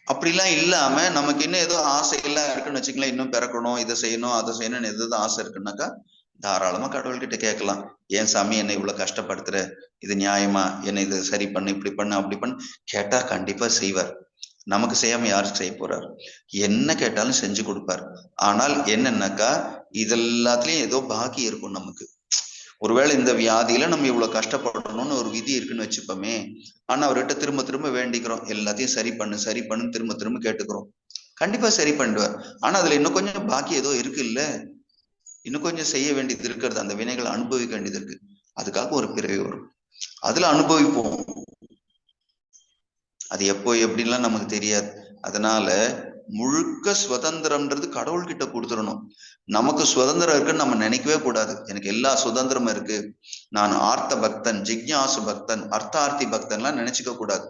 A: அப்படிலாம் இல்லாம நமக்கு இன்னும் ஏதோ ஆசை எல்லாம் இருக்குன்னு வச்சுக்கலாம், இன்னும் பிறக்கணும், இதை செய்யணும் அதை செய்யணும்னு எதுதான் ஆசை இருக்குன்னாக்கா தாராளமா கடவுள்கிட்ட கேட்கலாம். ஏன் சாமி என்னை இவ்வளவு கஷ்டப்படுத்துற, இது நியாயமா, என்னை இது சரி பண்ணு, இப்படி பண்ணு அப்படி பண்ணு கேட்டா கண்டிப்பா செய்வார். நமக்கு செய்யாம யாருக்கு செய்ய போறார்? என்ன கேட்டாலும் செஞ்சு கொடுப்பார். ஆனால் என்னன்னாக்கா இதெல்லாத்துலயும் ஏதோ பாக்கி இருக்கும் நமக்கு. ஒருவேளை இந்த வியாதியில நம்ம இவ்வளவு கஷ்டப்படணும்னு ஒரு விதி இருக்குன்னு வச்சுப்போமே, ஆனா அவர்கிட்ட திரும்ப திரும்ப வேண்டிக்கிறோம், எல்லாத்தையும் சரி பண்ணு சரி பண்ணு திரும்ப திரும்ப கேட்டுக்கிறோம். கண்டிப்பா சரி பண்ணிடுவார். ஆனா அதுல இன்னும் கொஞ்சம் பாக்கி ஏதோ இருக்கு இல்ல, இன்னும் கொஞ்சம் செய்ய வேண்டியது இருக்கிறது, அந்த வினைகளை அனுபவிக்க வேண்டியது இருக்கு. அதுக்காக ஒரு பிறவி வரும், அதுல அனுபவிப்போம். அது எப்போ எப்படின்லாம் நமக்கு தெரியாது. அதனால முழுக்க சுதந்திரம்ன்றது கடவுள்கிட்ட கொடுத்துடணும். நமக்கு சுதந்திரம் இருக்குன்னு நம்ம நினைக்கவே கூடாது. எனக்கு எல்லா சுதந்திரமும் இருக்கு, நான் ஆர்த்த பக்தன், ஜிக்ஞாசு பக்தன், அர்த்தார்த்தி பக்தன்லாம் நினைச்சுக்க கூடாது.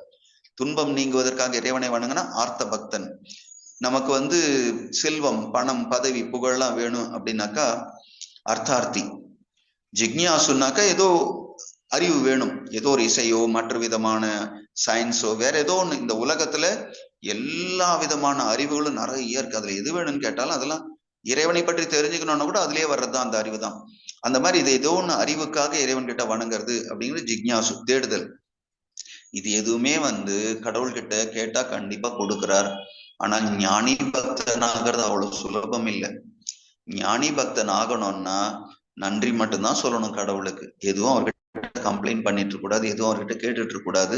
A: துன்பம் நீங்குவதற்காக இறைவனை வணங்கினா ஆர்த்த பக்தன், நமக்கு வந்து செல்வம், பணம், பதவி, புகழெல்லாம் வேணும் அப்படின்னாக்கா அர்த்தார்த்தி. ஜிக்ஞாசுனாக்கா ஏதோ அறிவு வேணும், ஏதோ ஒரு இசையோ மற்ற விதமான சயின்ஸோ வேற ஏதோ ஒண்ணு. இந்த உலகத்துல எல்லா விதமான அறிவுகளும் நிறைய இருக்கு. அதுல எது வேணும்னு கேட்டாலும் அதெல்லாம் இறைவனை பற்றி தெரிஞ்சுக்கணும்னா கூட அதுலயே வர்றதுதான் அந்த அறிவு தான். அந்த மாதிரி இது ஏதோ ஒண்ணு அறிவுக்காக இறைவன் கிட்ட வணங்குறது அப்படிங்கிறது ஜிக்ஞாசு, தேடுதல். இது எதுவுமே வந்து கடவுள்கிட்ட கேட்டா கண்டிப்பா கொடுக்கிறார். ஆனா ஞானி பக்தனாகிறது அவ்வளவு சுலபம் இல்லை. ஞானி பக்தன் ஆகணும்னா நன்றி மட்டும்தான் சொல்லணும் கடவுளுக்கு. எதுவும் அவர்கிட்ட கம்ப்ளைண்ட் பண்ணிட்டு இருக்க கூடாது, எதுவும் அவர்கிட்ட கேட்டுட்டு இருக்க கூடாது.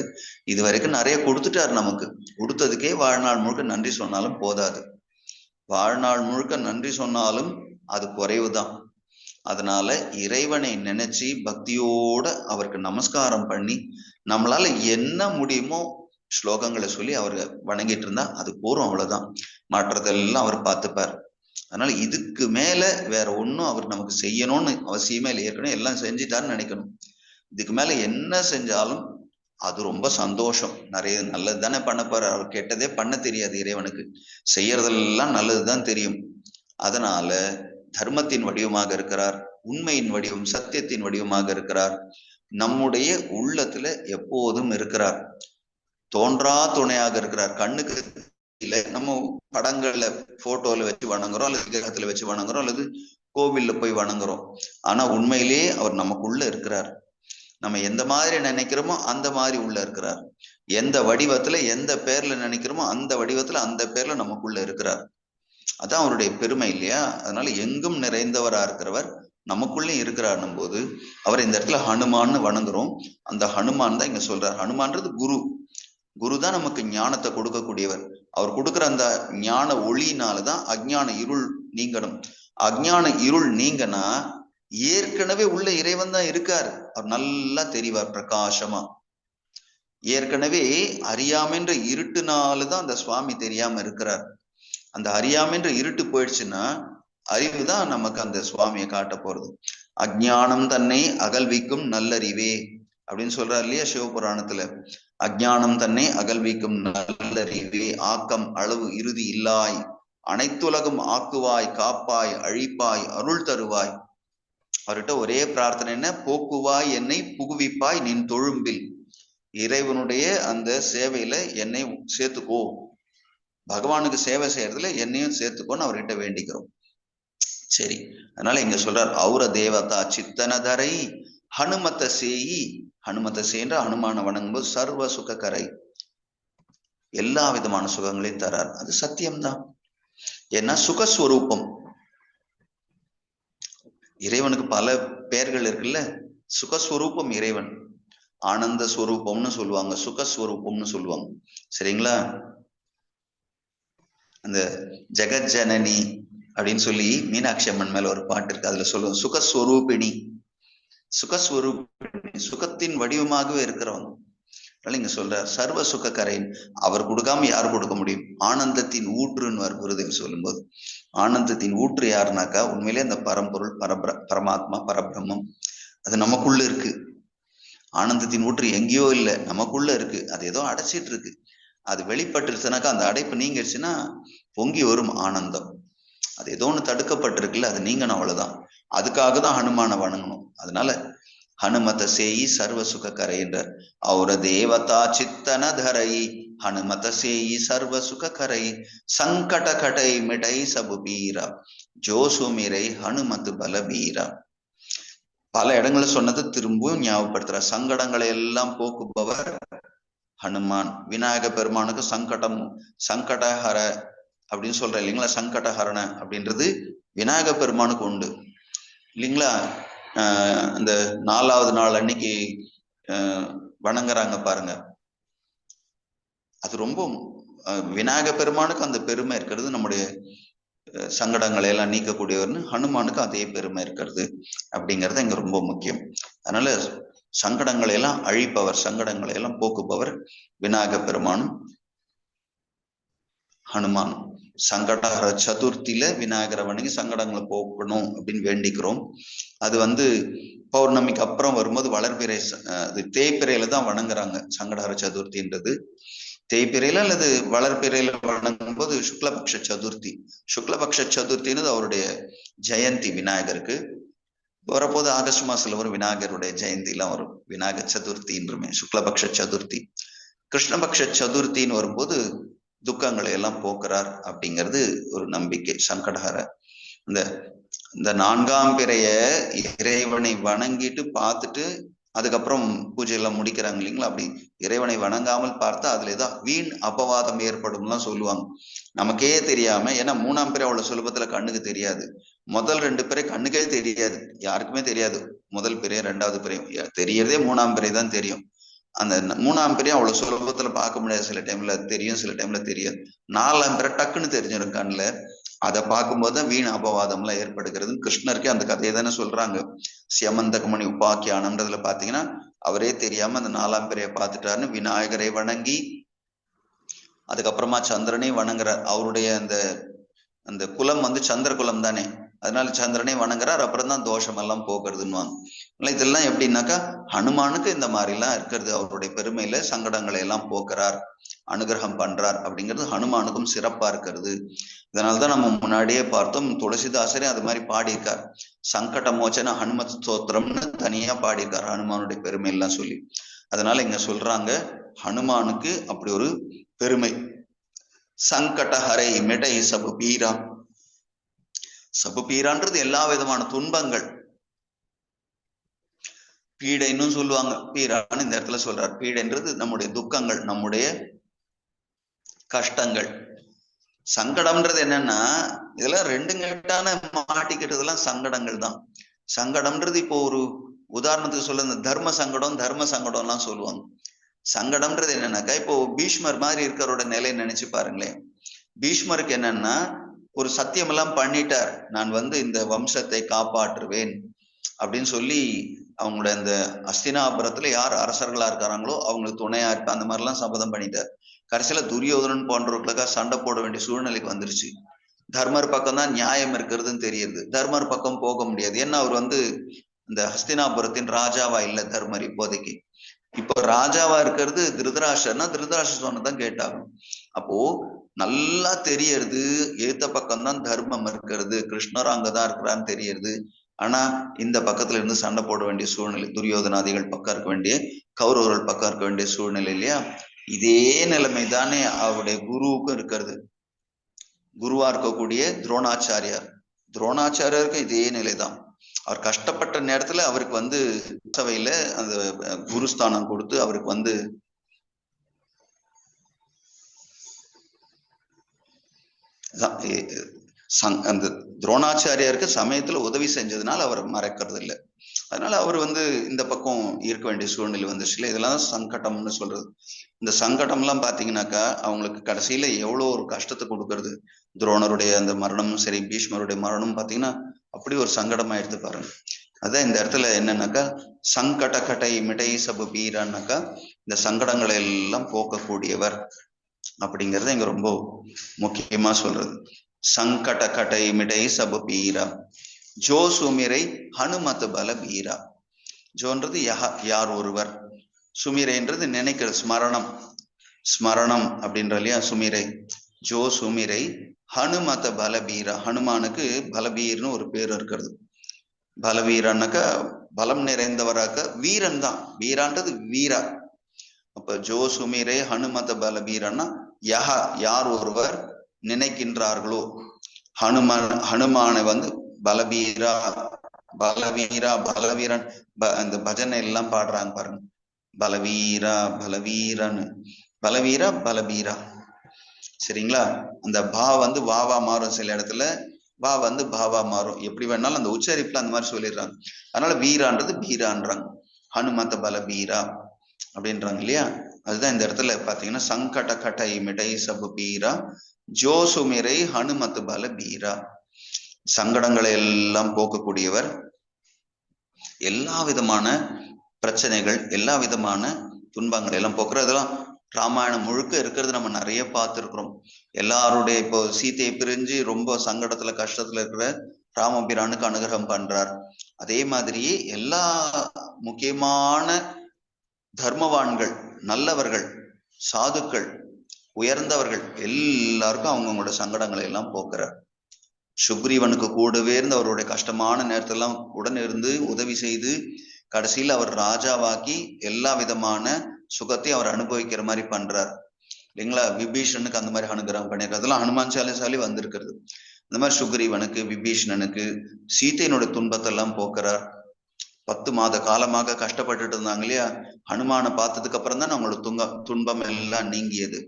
A: இது வரைக்கும் நிறைய கொடுத்துட்டாரு நமக்கு. கொடுத்ததுக்கே வாழ்நாள் முழுக்க நன்றி சொன்னாலும் போதாது. வாழ்நாள் முழுக்க நன்றி சொன்னாலும் அது குறைவுதான். அதனால இறைவனை நினைச்சு பக்தியோட அவருக்கு நமஸ்காரம் பண்ணி நம்மளால என்ன முடியுமோ ஸ்லோகங்களை சொல்லி அவரை வணங்கிட்டு இருந்தா அது போறோம், அவ்வளவுதான். மற்றதெல்லாம் அவர் பார்த்துப்பார். அதனால இதுக்கு மேல வேற ஒன்றும் அவர் நமக்கு செய்யணும்னு அவசியமே இல்லை. ஏற்கனவே எல்லாம் செஞ்சுட்டாருன்னு நினைக்கணும். இதுக்கு மேல என்ன செஞ்சாலும் அது ரொம்ப சந்தோஷம். நிறைய நல்லது தானே பண்ண போறார். அவர் கெட்டதே பண்ண தெரியாது இறைவனுக்கு. செய்யறதெல்லாம் நல்லதுதான் தெரியும். அதனால தர்மத்தின் வடிவமாக இருக்கிறார், உண்மையின் வடிவம், சத்தியத்தின் வடிவமாக இருக்கிறார். நம்முடைய உள்ளத்துல எப்போதும் இருக்கிறார். தோன்றா துணையாக இருக்கிறார். கண்ணுக்கு இல்லை, நம்ம படங்கள்ல போட்டோல வச்சு வணங்குறோம், அல்லது விக்கிரகத்துல வச்சு வணங்குறோம், அல்லது கோவில்ல போய் வணங்குறோம். ஆனா உண்மையிலேயே அவர் நமக்குள்ள இருக்கிறார். நம்ம எந்த மாதிரி நினைக்கிறோமோ அந்த மாதிரி உள்ள இருக்கிறார். எந்த வடிவத்துல எந்த பேர்ல நினைக்கிறோமோ அந்த வடிவத்துல அந்த பேர்ல நமக்குள்ள இருக்கிறார். அதான் அவருடைய பெருமை இல்லையா? அதனால எங்கும் நிறைந்தவரா இருக்கிறவர் நமக்குள்ளே இருக்கிறார்னும் போது அவர் இந்த இடத்துல ஹனுமான்னு வணங்குறோம். அந்த ஹனுமான் தான் இங்க சொல்றார். ஹனுமான்றது குரு. குரு தான் நமக்கு ஞானத்தை கொடுக்கக்கூடியவர். அவர் கொடுக்குற அந்த ஞான ஒளினாலதான் அஜ்ஞான இருள் நீங்கணும். அஜ்ஞான இருள் நீங்கன்னா ஏற்கனவே உள்ள இறைவன் தான் இருக்காரு. அவர் நல்லா தெரிவார் பிரகாசமா. ஏற்கனவே அறியாமென்ற இருட்டுனாலதான் அந்த சுவாமி தெரியாம இருக்கிறார். அந்த அறியாமென்ற இருட்டு போயிடுச்சுன்னா அறிவுதான் நமக்கு அந்த சுவாமியை காட்ட போறது. அஜ்ஞானம் தன்னை அகல்விக்கும் நல்லறிவே அப்படின்னு சொல்றாரு இல்லையா சிவபுராணத்துல. அஜ்ஞானம் தன்னை அகல்விக்கும் நல்லறிவே, ஆக்கம் அளவு இறுதி இல்லாய், அனைத்துலகம் ஆக்குவாய், காப்பாய், அழிப்பாய், அருள் தருவாய். அவர்கிட்ட ஒரே பிரார்த்தனை என்ன? போக்குவாய் என்னை புகுவிப்பாய் நின் தொழும்பில். இறைவனுடைய அந்த சேவையில என்னை சேர்த்துக்கோ, பகவானுக்கு சேவை செய்யறதுல என்னையும் சேர்த்துக்கோன்னு அவர்கிட்ட வேண்டிக்கிறோம். சரி, அதனால இங்க சொல்றார் ஔர தேவதா சித்தனதரை ஹனுமத்த சேயி. ஹனுமத்த சேன்ற ஹனுமான வணங்கும் போது சர்வ சுகக்கரை, எல்லா விதமான சுகங்களையும் தரார். அது சத்தியம்தான். ஏன்னா சுகஸ்வரூபம். இறைவனுக்கு பல பெயர்கள் இருக்குல்ல. சுகஸ்வரூபம் இறைவன். ஆனந்த ஸ்வரூபம்னு சொல்லுவாங்க, சுகஸ்வரூபம்னு சொல்லுவாங்க. சரிங்களா? அந்த ஜெகஜனனி அப்படின்னு சொல்லி மீனாட்சி அம்மன் மேல ஒரு பாட்டு இருக்கு. அதுல சொல்லுவோம் சுகஸ்வரூபிணி. சுகஸ்வரூபிணி, சுகத்தின் வடிவமாகவே இருக்கிறவங்க. இங்க சொல்ற சர்வ சுக கரையின். அவர் கொடுக்காம யார் கொடுக்க முடியும்? ஆனந்தத்தின் ஊற்றுன்னு குருதேவ் சொல்லும்போது, ஆனந்தத்தின் ஊற்று யாருனாக்கா உண்மையிலே அந்த பரம்பொருள், பரமாத்மா, பரபிரம்மம். அது நமக்குள்ள இருக்கு. ஆனந்தத்தின் ஊற்று எங்கேயோ இல்லை, நமக்குள்ள இருக்கு. அது ஏதோ அடைச்சிட்டு இருக்கு. அது வெளிப்பட்டுருச்சுனாக்கா, அந்த அடைப்பு நீங்கிடுச்சுன்னா பொங்கி வரும் ஆனந்தம். அது ஏதோ ஒண்ணு தடுக்கப்பட்டிருக்குல்ல, அது நீங்கணும், அவ்வளவுதான். அதுக்காக தான் ஹனுமான வணங்கணும். அதனால ஹனுமத சேயி சர்வ சுக கரை என்றார். அவர தேவதா சித்தனதரை ஹனுமத சேயி சர்வ சுக கரை சங்கட கடை மிடை சபு பீரா ஜோசுமிரை ஹனுமது பலபீரா. பல இடங்களை சொன்னது திரும்பவும் ஞாபகப்படுத்துற. சங்கடங்களை எல்லாம் போக்குபவர் ஹனுமான். விநாயக பெருமானுக்கு சங்கடம், சங்கடஹர அப்படின்னு சொல்ற இல்லைங்களா? சங்கடஹரண அப்படின்றது விநாயக பெருமானுக்கு உண்டு இல்லைங்களா? இந்த 4வது நாள் அன்னைக்கு வணங்குறாங்க பாருங்க. அது ரொம்ப விநாயக பெருமானுக்கு அந்த பெருமை இருக்கிறது. நம்முடைய சங்கடங்களை எல்லாம் நீக்கக்கூடியவர்னு ஹனுமானுக்கு அதே பெருமை இருக்கிறது அப்படிங்கிறது இங்க ரொம்ப முக்கியம். அதனால சங்கடங்களை எல்லாம் அழிப்பவர், சங்கடங்களை எல்லாம் போக்குபவர் விநாயக பெருமானும் ஹனுமானும். சங்கடஹர சதுர்த்தியில விநாயகரை வணங்கி சங்கடங்களை போக்கணும் அப்படின்னு வேண்டிக்கிறோம். அது பௌர்ணமிக்கு அப்புறம் வரும்போது வளர்பிறை, அது தேய்பிறையில தான் வணங்குறாங்க சங்கடஹர சதுர்த்தின்றது. தேய்பிரையில அல்லது வளர்பிறையில வணங்கும் போது சுக்லபக்ஷ சதுர்த்தி. சுக்லபக்ஷ சதுர்த்தின்னு அவருடைய ஜெயந்தி விநாயகருக்கு வரப்போது. ஆகஸ்ட் மாசத்துல வரும் விநாயகருடைய ஜெயந்தி எல்லாம் வரும். விநாயகர் சதுர்த்தின்றுமே சுக்லபக்ஷ சதுர்த்தி. கிருஷ்ணபக்ஷ சதுர்த்தின்னு வரும்போது துக்கங்களை எல்லாம் போக்குறார் அப்படிங்கிறது ஒரு நம்பிக்கை. சங்கடஹர இந்த இந்த 4ஆம் பிறைய இறைவனை வணங்கிட்டு பார்த்துட்டு அதுக்கப்புறம் பூஜை எல்லாம் முடிக்கிறாங்க இல்லைங்களா? அப்படி இறைவனை வணங்காமல் பார்த்தா அதுல ஏதோ வீண் அபவாதம் ஏற்படும்லாம் சொல்லுவாங்க. நமக்கே தெரியாம, ஏன்னா 3ஆம் பிறை அவ்வளவு சுலபத்துல கண்ணுக்கு தெரியாது. முதல் 2 பிறை கண்ணுக்கே தெரியாது, யாருக்குமே தெரியாது. முதல் பிறை 2வது பிறை தெரியறதே 3ஆம் பிறை தான் தெரியும். அந்த 3ஆம் பிறை அவ்வளவு சுலபத்துல பார்க்க முடியாது. சில டைம்ல தெரியும், சில டைம்ல தெரியாது. 4ஆம் பிறை டக்குன்னு தெரிஞ்சிடும் கண்ணுல. அதை பார்க்கும்போதுதான் வீண் அபவாதம் எல்லாம் ஏற்படுகிறது. கிருஷ்ணருக்கே அந்த கதையை தானே சொல்றாங்க. சியமந்தகமணி உபாக்கியானன்றதுல பாத்தீங்கன்னா அவரே தெரியாம அந்த 4ஆம் பிறையை பார்த்துட்டாருன்னு விநாயகரை வணங்கி அதுக்கப்புறமா சந்திரனை வணங்குறார். அவருடைய அந்த அந்த குலம் வந்து சந்திர குலம் தானே, அதனால சந்திரனை வணங்குறார். அப்புறம் தான் தோஷம் எல்லாம் போக்குறதுன்னு. இதெல்லாம் எப்படின்னாக்கா ஹனுமானுக்கு இந்த மாதிரி எல்லாம் இருக்கிறது. அவருடைய பெருமையில சங்கடங்களை எல்லாம் போக்குறார், அனுகிரகம் பண்றார் அப்படிங்கிறது ஹனுமானுக்கும் சிறப்பா இருக்கிறது. இதனால்தான் நம்ம முன்னாடியே பார்த்தோம், துளசிதாசரே அது மாதிரி பாடியிருக்கார். சங்கட மோச்சன ஹனுமத் ஸ்தோத்திரம்னு தனியா பாடியிருக்கார் ஹனுமானுடைய பெருமை எல்லாம் சொல்லி. அதனால இங்க சொல்றாங்க ஹனுமானுக்கு அப்படி ஒரு பெருமை. சங்கட ஹரை மிடை சபு பீரா. சபு பீரான்றது எல்லா விதமான துன்பங்கள், பீடைன்னு சொல்லுவாங்க. பீரான்னு இந்த இடத்துல சொல்றார். பீடைன்றது நம்முடைய துக்கங்கள், நம்முடைய கஷ்டங்கள். சங்கடம்ன்றது என்னன்னா இதெல்லாம் 2 கட்டான மாட்டிக்கிட்டதெல்லாம் சங்கடங்கள் தான். சங்கடம்ன்றது இப்போ ஒரு உதாரணத்துக்கு சொல்ல, இந்த தர்ம சங்கடம் எல்லாம் சொல்லுவாங்க. சங்கடம்ன்றது என்னன்னாக்கா இப்போ பீஷ்மர் மாதிரி இருக்கிறோட நிலையை நினைச்சு பாருங்களேன். பீஷ்மருக்கு என்னன்னா ஒரு சத்தியம் எல்லாம் பண்ணிட்டார், நான் வந்து இந்த வம்சத்தை காப்பாற்றுவேன் அப்படின்னு சொல்லி. அவங்களோட இந்த அஸ்தினாபுரத்துல யார் அரசர்களா இருக்காங்களோ அவங்களுக்கு துணையா இருப்ப அந்த மாதிரி எல்லாம் சபதம் பண்ணிட்டார். கடைசியில துரியோதனன் போன்றவர்களுக்காக சண்டை போட வேண்டிய சூழ்நிலைக்கு வந்துருச்சு. தர்மர் பக்கம் தான் நியாயம் இருக்கிறதுன்னு தெரியுது, தர்மர் பக்கம் போக முடியாது. ஏன்னா அவர் வந்து இந்த ஹஸ்தினாபுரத்தின் ராஜாவா இல்ல தர்மர் இப்போதைக்கு. இப்போ ராஜாவா இருக்கிறது திருதராஷ்டர்னா திருதராஷ்டர் சொன்னதான் கேட்டாகும். அப்போ நல்லா தெரியறது ஏத்த பக்கம் தான் தர்மம் இருக்கிறது, கிருஷ்ணர் அங்கதான் இருக்கிறான்னு தெரியறது. ஆனா இந்த பக்கத்துல இருந்து சண்டை போட வேண்டிய சூழ்நிலை, துரியோதனாதிகள் பக்கம் இருக்க வேண்டிய, கௌரவர்கள் பக்கம் இருக்க வேண்டிய சூழ்நிலை இல்லையா? இதே நிலைமை தானே அவருடைய குருவுக்கும் இருக்கிறது. குருவா இருக்கக்கூடிய துரோணாச்சாரியாருக்கும் இதே நிலைதான். அவர் கஷ்டப்பட்ட நேரத்துல அவருக்கு வந்து சபையில அந்த குருஸ்தானம் கொடுத்து அவருக்கு வந்து அந்த துரோணாச்சாரியாருக்கு சமயத்துல உதவி செஞ்சதுனால அவர் மறக்கிறது இல்லை. அதனால அவர் வந்து இந்த பக்கம் இருக்க வேண்டிய சூழ்நிலை வந்துச்சு இல்லை. இதெல்லாம் சங்கடம்னு சொல்றது. இந்த சங்கடம் எல்லாம் பாத்தீங்கன்னாக்கா அவங்களுக்கு கடைசியில எவ்வளவு ஒரு கஷ்டத்தை கொடுக்கறது. துரோணருடைய அந்த மரணமும் சரி, பீஷ்மருடைய மரணமும் பாத்தீங்கன்னா அப்படி ஒரு சங்கடமா எடுத்து பாருங்க. அதான் இந்த இடத்துல என்னன்னாக்கா சங்கட கட்டை மிடை சபு பீரான்னாக்கா இந்த சங்கடங்களை எல்லாம் போக்கக்கூடியவர் அப்படிங்கறத இங்க ரொம்ப முக்கியமா சொல்றது. சங்கட கட்டை மிடை சபு பீரா ஜோ சுமிரை ஹனுமத் பல பீரா. ஜோன்றது யார் ஒருவர், சுமிரைன்றது நினைக்கிற ஸ்மரணம் அப்படின்ற இல்லையா சுமிரை. ஜோ சுமிரை ஹனுமத பலபீரா. ஹனுமானுக்கு பலபீர்னு ஒரு பேர் இருக்கிறது. பலவீரான்னாக்கா பலம் நிறைந்தவராக்க வீரன் தான். வீரான்றது வீரா. அப்ப ஜோ சுமிரை ஹனுமத பலபீரன்னா யார் ஒருவர் நினைக்கின்றார்களோ, ஹனுமானை வந்து பலவீரா பலவீரன். அந்த பஜனை எல்லாம் பாடுறாங்க பாருங்க, பலவீரன்னு பலவீரா. சரிங்களா? அந்த பா வந்து வாவா மாறும், சில இடத்துல பா வந்து பாவா மாறும். எப்படி வேணாலும் அந்த உச்சரிப்புல அந்த மாதிரி சொல்லிடுறாங்க. அதனால வீரான்றது பீரான்றாங்க, ஹனுமத பலபீரா அப்படின்றாங்க இல்லையா? அதுதான் இந்த இடத்துல பாத்தீங்கன்னா சங்கட கட்டை மிடை சபு பீரா ஜோ சுமிரை ஹனுமத் பலபீரா. சங்கடங்களை எல்லாம் போக்கக்கூடியவர், எல்லா விதமான பிரச்சனைகள், எல்லா விதமான துன்பங்களை எல்லாம் போக்குறதெல்லாம் ராமாயணம் முழுக்க இருக்கிறது நம்ம நிறைய பார்த்துருக்கிறோம். எல்லாருடைய இப்போ சீதையை பிரிஞ்சு ரொம்ப சங்கடத்துல கஷ்டத்துல இருக்கிற ராமபிரானுக்கு அனுகிரகம் பண்றார். அதே மாதிரியே எல்லா முக்கியமான தர்மவான்கள், நல்லவர்கள், சாதுக்கள் உயர்ந்தவர்கள் எல்லாருக்கும் அவங்கவுங்களோட சங்கடங்களை எல்லாம் போக்குறார். சுக்ரீவனுக்கு கூடவே இருந்து அவருடைய கஷ்டமான நேரத்தெல்லாம் உடன் இருந்து உதவி செய்து கடைசியில் அவர் ராஜாவாக்கி எல்லா விதமான சுகத்தையும் அவர் அனுபவிக்கிற மாதிரி பண்றார் இல்லைங்களா. விபீஷனுக்கு அந்த மாதிரி அனுகிரகம் பண்ணியிருக்காரு. அதெல்லாம் ஹனுமான் சாலிசாலி வந்திருக்கிறது. இந்த மாதிரி சுக்ரீவனுக்கு விபீஷணனுக்கு சீத்தையினுடைய துன்பத்தை எல்லாம் போக்குறார். 10 மாத காலமாக கஷ்டப்பட்டுட்டு இருந்தாங்க இல்லையா, ஹனுமானை பார்த்ததுக்கு அப்புறம் தான் அவங்களோட துன்பம் எல்லாம் நீங்கியது.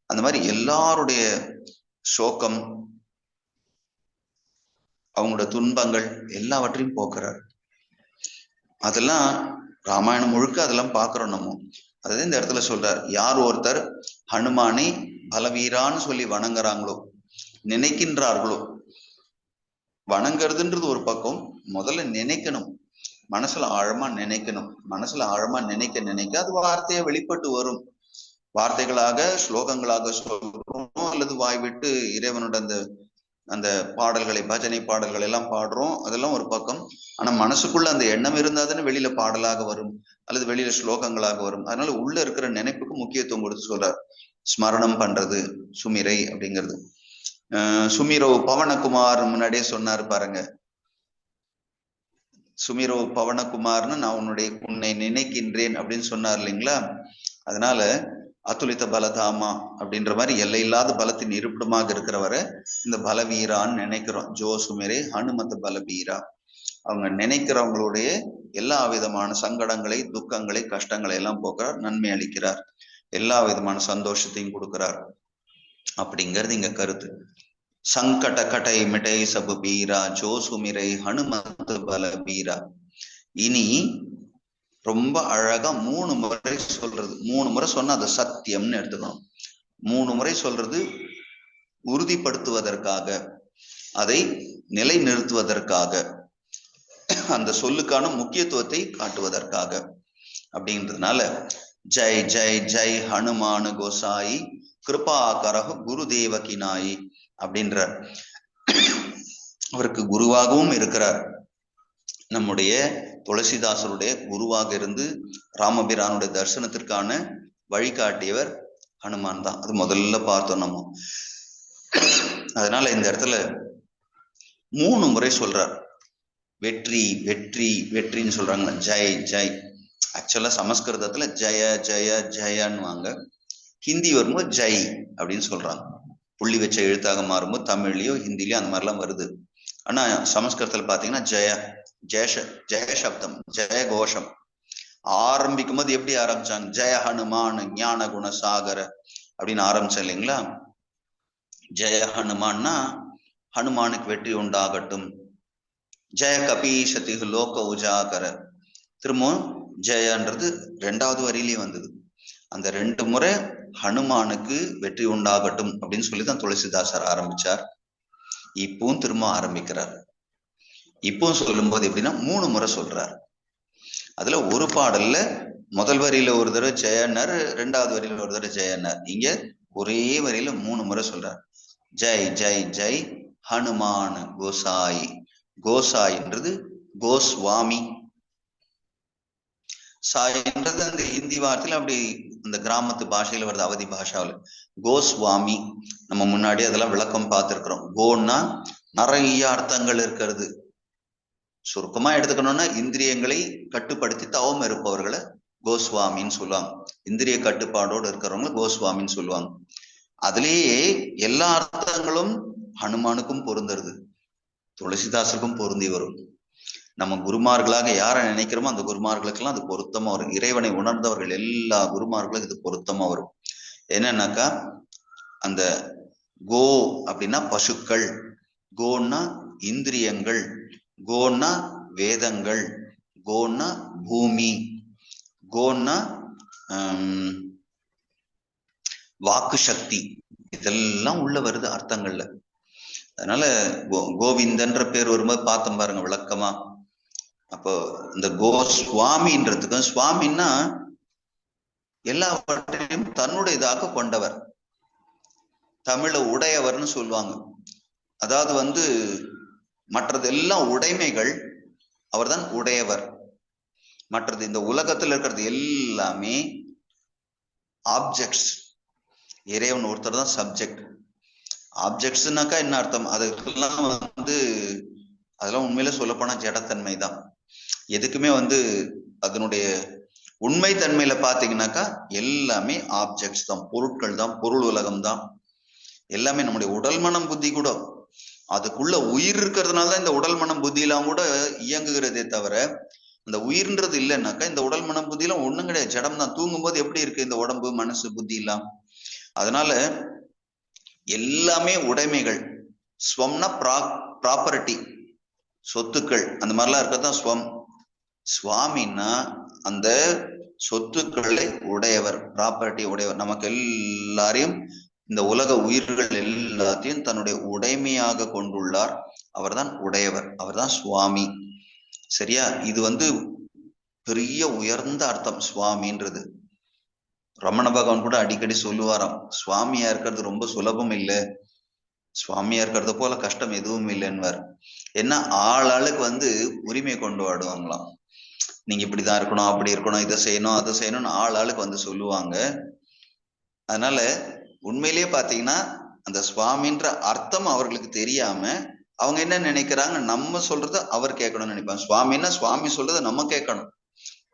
A: அந்த மாதிரி எல்லாருடைய சோகம், அவங்களோட துன்பங்கள் எல்லாவற்றையும் போக்குறார். அதெல்லாம் ராமாயணம் முழுக்க அதெல்லாம் பாக்குறோம் நம்ம. அதாவது இந்த இடத்துல சொல்றார், யார் ஒருத்தர் ஹனுமானை பலவீரான்னு சொல்லி வணங்குறாங்களோ, நினைக்கின்றார்களோ, வணங்குறதுன்றது ஒரு பக்கம், முதல்ல நினைக்கணும், மனசுல ஆழமா நினைக்கணும். மனசுல ஆழமா நினைக்க அது வார்த்தையை வெளிப்பட்டு வரும். வார்த்தைகளாக ஸ்லோகங்களாக சொல்றோம், அல்லது வாய் விட்டு இறைவனோட அந்த பாடல்களை, பஜனை பாடல்கள் எல்லாம் பாடுறோம், அதெல்லாம் ஒரு பக்கம். ஆனா மனசுக்குள்ள அந்த எண்ணம் இருந்தா தானே வெளியில பாடலாக வரும், அல்லது வெளியில ஸ்லோகங்களாக வரும். அதனால உள்ள இருக்கிற நினைப்புக்கு முக்கியத்துவம் கொடுத்து சொல்றார். ஸ்மரணம் பண்றது சுமிரை அப்படிங்கிறது. சுமிரோ பவனகுமார் முன்னாடியே சொன்னாரு பாருங்க. சுமிரோ பவனகுமார்னு நான் உன்னை நினைக்கின்றேன் அப்படின்னு சொன்னார் இல்லைங்களா. அதனால அத்துலித்த பலதாமா அப்படின்ற மாதிரி எல்லையில்லாத பலத்தின் இருப்பிடமாக இருக்கிறவரை இந்த பலவீரான்னு நினைக்கிறோம். ஜோ சுமிரே ஹனுமத பலவீரா. அவங்க நினைக்கிறவங்களுடைய எல்லா விதமான சங்கடங்களை, துக்கங்களை, கஷ்டங்களை எல்லாம் போக்குறார், நன்மை அளிக்கிறார், எல்லா விதமான சந்தோஷத்தையும் கொடுக்கிறார் அப்படிங்கிறது இங்க கருத்து. சங்கட கடை மிட்டை சபு பீரா ஜோ சுமிரை ஹனுமத் பல பீரா. இனி ரொம்ப அழகா 3 முறை சொல்றது. 3 முறை சொன்னா அது சத்தியம்னு எடுத்துக்கணும். 3 முறை சொல்றது உறுதிப்படுத்துவதற்காக, அதை நிலைநிறுத்துவதற்காக, அந்த சொல்லுக்கான முக்கியத்துவத்தை காட்டுவதற்காக அப்படின்றதுனால ஜெய் ஜெய் ஜெய் ஹனுமான் கோசாயி கிருபா கரஹு குருதேவகி நாயி அப்படின்றார். அவருக்கு குருவாகவும் இருக்கிறார். நம்முடைய துளசிதாசருடைய குருவாக இருந்து ராமபிரானுடைய தரிசனத்திற்கான வழிகாட்டியவர் ஹனுமான் தான். அது முதல்ல பார்த்தோம் நம்ம. அதனால இந்த இடத்துல 3 முறை சொல்றார். வெற்றி வெற்றி வெற்றின்னு சொல்றாங்களா, ஜெய் ஜெய். ஆக்சுவலா சமஸ்கிருதத்துல ஜெய ஜெய ஜெயன்னு வாங்க, ஹிந்தி வரும்போது ஜெய் அப்படின்னு சொல்றாங்க. புள்ளி வச்ச எழுத்தாக மாறும்போது தமிழ்லயோ ஹிந்திலயோ அந்த மாதிரிலாம் வருது. ஆனா சமஸ்கிருதத்துல பாத்தீங்கன்னா ஜெய சப்தம், ஜெய கோஷம். ஆரம்பிக்கும் போது எப்படி ஆரம்பிச்சாங்க? ஜெய ஹனுமான் ஞான குண சாகர அப்படின்னு ஆரம்பிச்சோம் இல்லைங்களா. ஜெய ஹனுமான்னா ஹனுமானுக்கு வெற்றி உண்டாகட்டும். ஜெய கபீஷதி லோக உஜாகர. திரும்பவும் ஜெயன்றது 2வது வரியிலேயே வந்தது. அந்த 2 முறை ஹனுமானுக்கு வெற்றி உண்டாகட்டும் அப்படின்னு சொல்லிதான் துளசிதாசர் ஆரம்பிச்சார். இப்பவும் திரும்ப ஆரம்பிக்கிறார். இப்பவும் சொல்லும் போது எப்படின்னா 3 முறை சொல்றார். அதுல ஒரு பாடல்ல முதல் வரியில ஒரு தடவை ஜெயனர், 2வது வரியில ஒரு தடவை ஜெயனர். இங்க ஒரே வரியில 3 முறை சொல்றார். ஜெய் ஜெய் ஜெய் ஹனுமான் கோசாயி. கோசாயின்றது கோஸ்வாமி. சாயின்றது அந்த ஹிந்தி வார்த்தையில அப்படி அந்த கிராமத்து பாஷையில வருது, அவதி பாஷாவில். கோஸ்வாமி நம்ம முன்னாடி அதெல்லாம் விளக்கம் பார்த்திருக்கிறோம். கோன்னா நிறைய அர்த்தங்கள் இருக்கிறது. சுருக்கமா எடுத்துக்கணும்னா இந்திரியங்களை கட்டுப்படுத்தி தவம் இருப்பவர்களை கோஸ்வாமின்னு சொல்லுவாங்க. இந்திரிய கட்டுப்பாடோடு இருக்கிறவங்களை கோஸ்வாமின்னு சொல்லுவாங்க. அதுலேயே எல்லா அர்த்தங்களும் ஹனுமானுக்கும் பொருந்துறது, துளசிதாசருக்கும் பொருந்தி வரும். நம்ம குருமார்களாக யாரை நினைக்கிறோமோ அந்த குருமார்களுக்கெல்லாம் அது பொருத்தமா வரும். இறைவனை உணர்ந்தவர்கள் எல்லா குருமார்களும் இது பொருத்தமா வரும். என்னன்னாக்கா அந்த கோ அப்படின்னா பசுக்கள், கோன்னா இந்திரியங்கள், கோன்னா வேதங்கள், கோன்னா பூமி, கோன்னா வாக்கு சக்தி, இதெல்லாம் உள்ள வருது அர்த்தங்கள்ல. அதனால கோவிந்தன்ற பேர் வரும்போது பார்த்தோம் பாருங்க விளக்கமா. அப்போ இந்த கோஸ்வாமின்றதுக்கும், சுவாமின்னா எல்லாவற்றையும் தன்னுடையதாக கொண்டவர், தமிழ உடையவர்னு சொல்லுவாங்க. அதாவது மற்றது எல்லாம் உடைமைகள், அவர்தான் உடையவர். மற்றது இந்த உலகத்துல இருக்கிறது எல்லாமே ஆப்ஜெக்ட்ஸ், இறைவன் ஒருத்தர் தான் சப்ஜெக்ட். ஆப்ஜெக்ட்ஸ்னாக்கா என்ன அர்த்தம்? அதுக்கெல்லாம் அதெல்லாம் உண்மையில சொல்லப்போனா ஜடத்தன்மை தான். எதுக்குமே அதனுடைய உண்மை தன்மையில பாத்தீங்கன்னாக்கா எல்லாமே ஆப்ஜெக்ட்ஸ் தான், பொருட்கள் தான், பொருள் உலகம் தான் எல்லாமே. நம்முடைய உடல் மனம் புத்தி கூட அதுக்குள்ள உயிர் இருக்கிறதுனால தான் இந்த உடல் மனம் புத்தி எல்லாம் கூட இயங்குகிறதே தவிர, அந்த உயிர்ன்றது இல்லைன்னாக்கா இந்த உடல் மனம் புத்தி எல்லாம் ஒண்ணும் கிடையாது, ஜடம் தான். தூங்கும்போது எப்படி இருக்கு இந்த உடம்பு மனசு புத்தி எல்லாம்? அதனால எல்லாமே உடைமைகள். ஸ்வம்னா ப்ராப்பர்ட்டி, சொத்துக்கள், அந்த மாதிரிலாம் இருக்கிறது ஸ்வம். சுவாமின்னா அந்த சொத்துக்களை உடையவர், ப்ராப்பர்ட்டி உடையவர். நமக்கு எல்லாரையும், இந்த உலக உயிர்கள் எல்லாத்தையும் தன்னுடைய உடைமையாக கொண்டுள்ளார். அவர்தான் உடையவர், அவர்தான் சுவாமி. சரியா? இது பெரிய உயர்ந்த அர்த்தம் சுவாமின்றது. ரமண பகவான் கூட அடிக்கடி சொல்லுவாராம், சுவாமியா இருக்கிறது ரொம்ப சுலபம் இல்லை, சுவாமியா இருக்கிறத போல கஷ்டம் எதுவும் இல்லைன்னுவார். ஏன்னா ஆளுக்கு உரிமை கொண்டு வாடுவாங்களாம். நீங்க இப்படிதான் இருக்கணும், அப்படி இருக்கணும், இதை செய்யணும், அதை செய்யணும்னு ஆளுக்கு சொல்லுவாங்க. அதனால உண்மையிலேயே பாத்தீங்கன்னா அந்த சுவாமின்ற அர்த்தம் அவர்களுக்கு தெரியாம அவங்க என்ன நினைக்கிறாங்க, நம்ம சொல்றத அவர் கேட்கணும்னு நினைப்பாங்க. சுவாமின்னா சுவாமி சொல்றத நம்ம கேட்கணும்,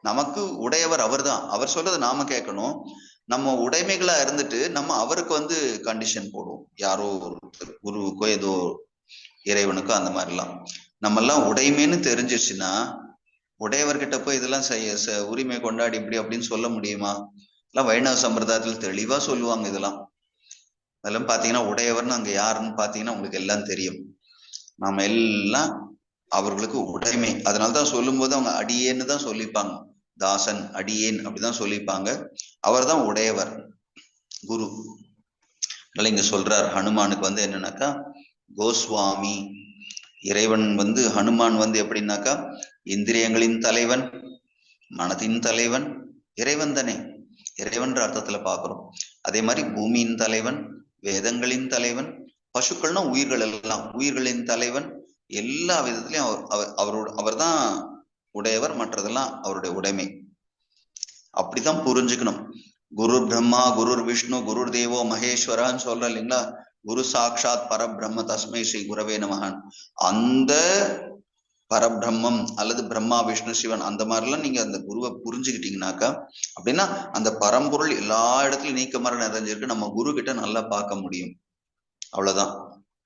A: நமக்கு உடையவர் அவர் தான், அவர் சொல்றதை நாம கேட்கணும். நம்ம உடைமைகளா இருந்துட்டு நம்ம அவருக்கு கண்டிஷன் போடுவோம், யாரோ ஒருத்தர், குருவுக்கோ ஏதோ இறைவனுக்கோ, அந்த மாதிரிலாம். நம்ம எல்லாம் உடைமைன்னு தெரிஞ்சிச்சுன்னா உடையவர்கிட்ட போய் இதெல்லாம் உரிமை கொண்டாடி இப்படி அப்படின்னு சொல்ல முடியுமா? எல்லாம் வைணவ சம்பிரதாயத்துல தெளிவா சொல்லுவாங்க இதெல்லாம். அதெல்லாம் பாத்தீங்கன்னா உடையவர்னு அங்க யாருன்னு பாத்தீங்கன்னா உங்களுக்கு எல்லாம் தெரியும். நாம எல்லாம் அவர்களுக்கு உடைமை. அதனாலதான் சொல்லும் போது அவங்க அடியேன்னு தான் சொல்லிப்பாங்க, தாசன் அடியேன் அப்படிதான் சொல்லிப்பாங்க. அவர் தான் உடையவர், குரு. அதனால இங்க சொல்றார் ஹனுமானுக்கு என்னன்னாக்கா கோஸ்வாமி. இறைவன் ஹனுமான் எப்படின்னாக்கா இந்திரியங்களின் தலைவன், மனதின் தலைவன் இறைவன் தானே, இறைவன்ற அர்த்தத்துல பாக்குறோம். அதே மாதிரி பூமியின் தலைவன், வேதங்களின் தலைவன், பசுக்கள்னா உயிர்கள் எல்லாம், உயிர்களின் தலைவன். எல்லா விதத்திலையும் அவர் தான் உடையவர், மற்றதெல்லாம் அவருடைய உடைமை. அப்படித்தான் புரிஞ்சுக்கணும். குரு பிரம்மா, குரு விஷ்ணு, குரு தேவோ மகேஸ்வரான்னு சொல்ற இல்லைங்களா? குரு சாட்சாத் பரபிரம்ம தஸ்மை ஸ்ரீ குரவே நமகான். அந்த பரபிரம்மம் அல்லது பிரம்மா விஷ்ணு சிவன் அந்த மாதிரிலாம் நீங்க அந்த குருவை புரிஞ்சுக்கிட்டீங்கன்னாக்கா, அப்படின்னா அந்த பரம்பொருள் எல்லா இடத்துலயும் நீக்கமர நிறைஞ்சிருக்கு, நம்ம குரு கிட்ட நல்லா பார்க்க முடியும். அவ்வளவுதான்.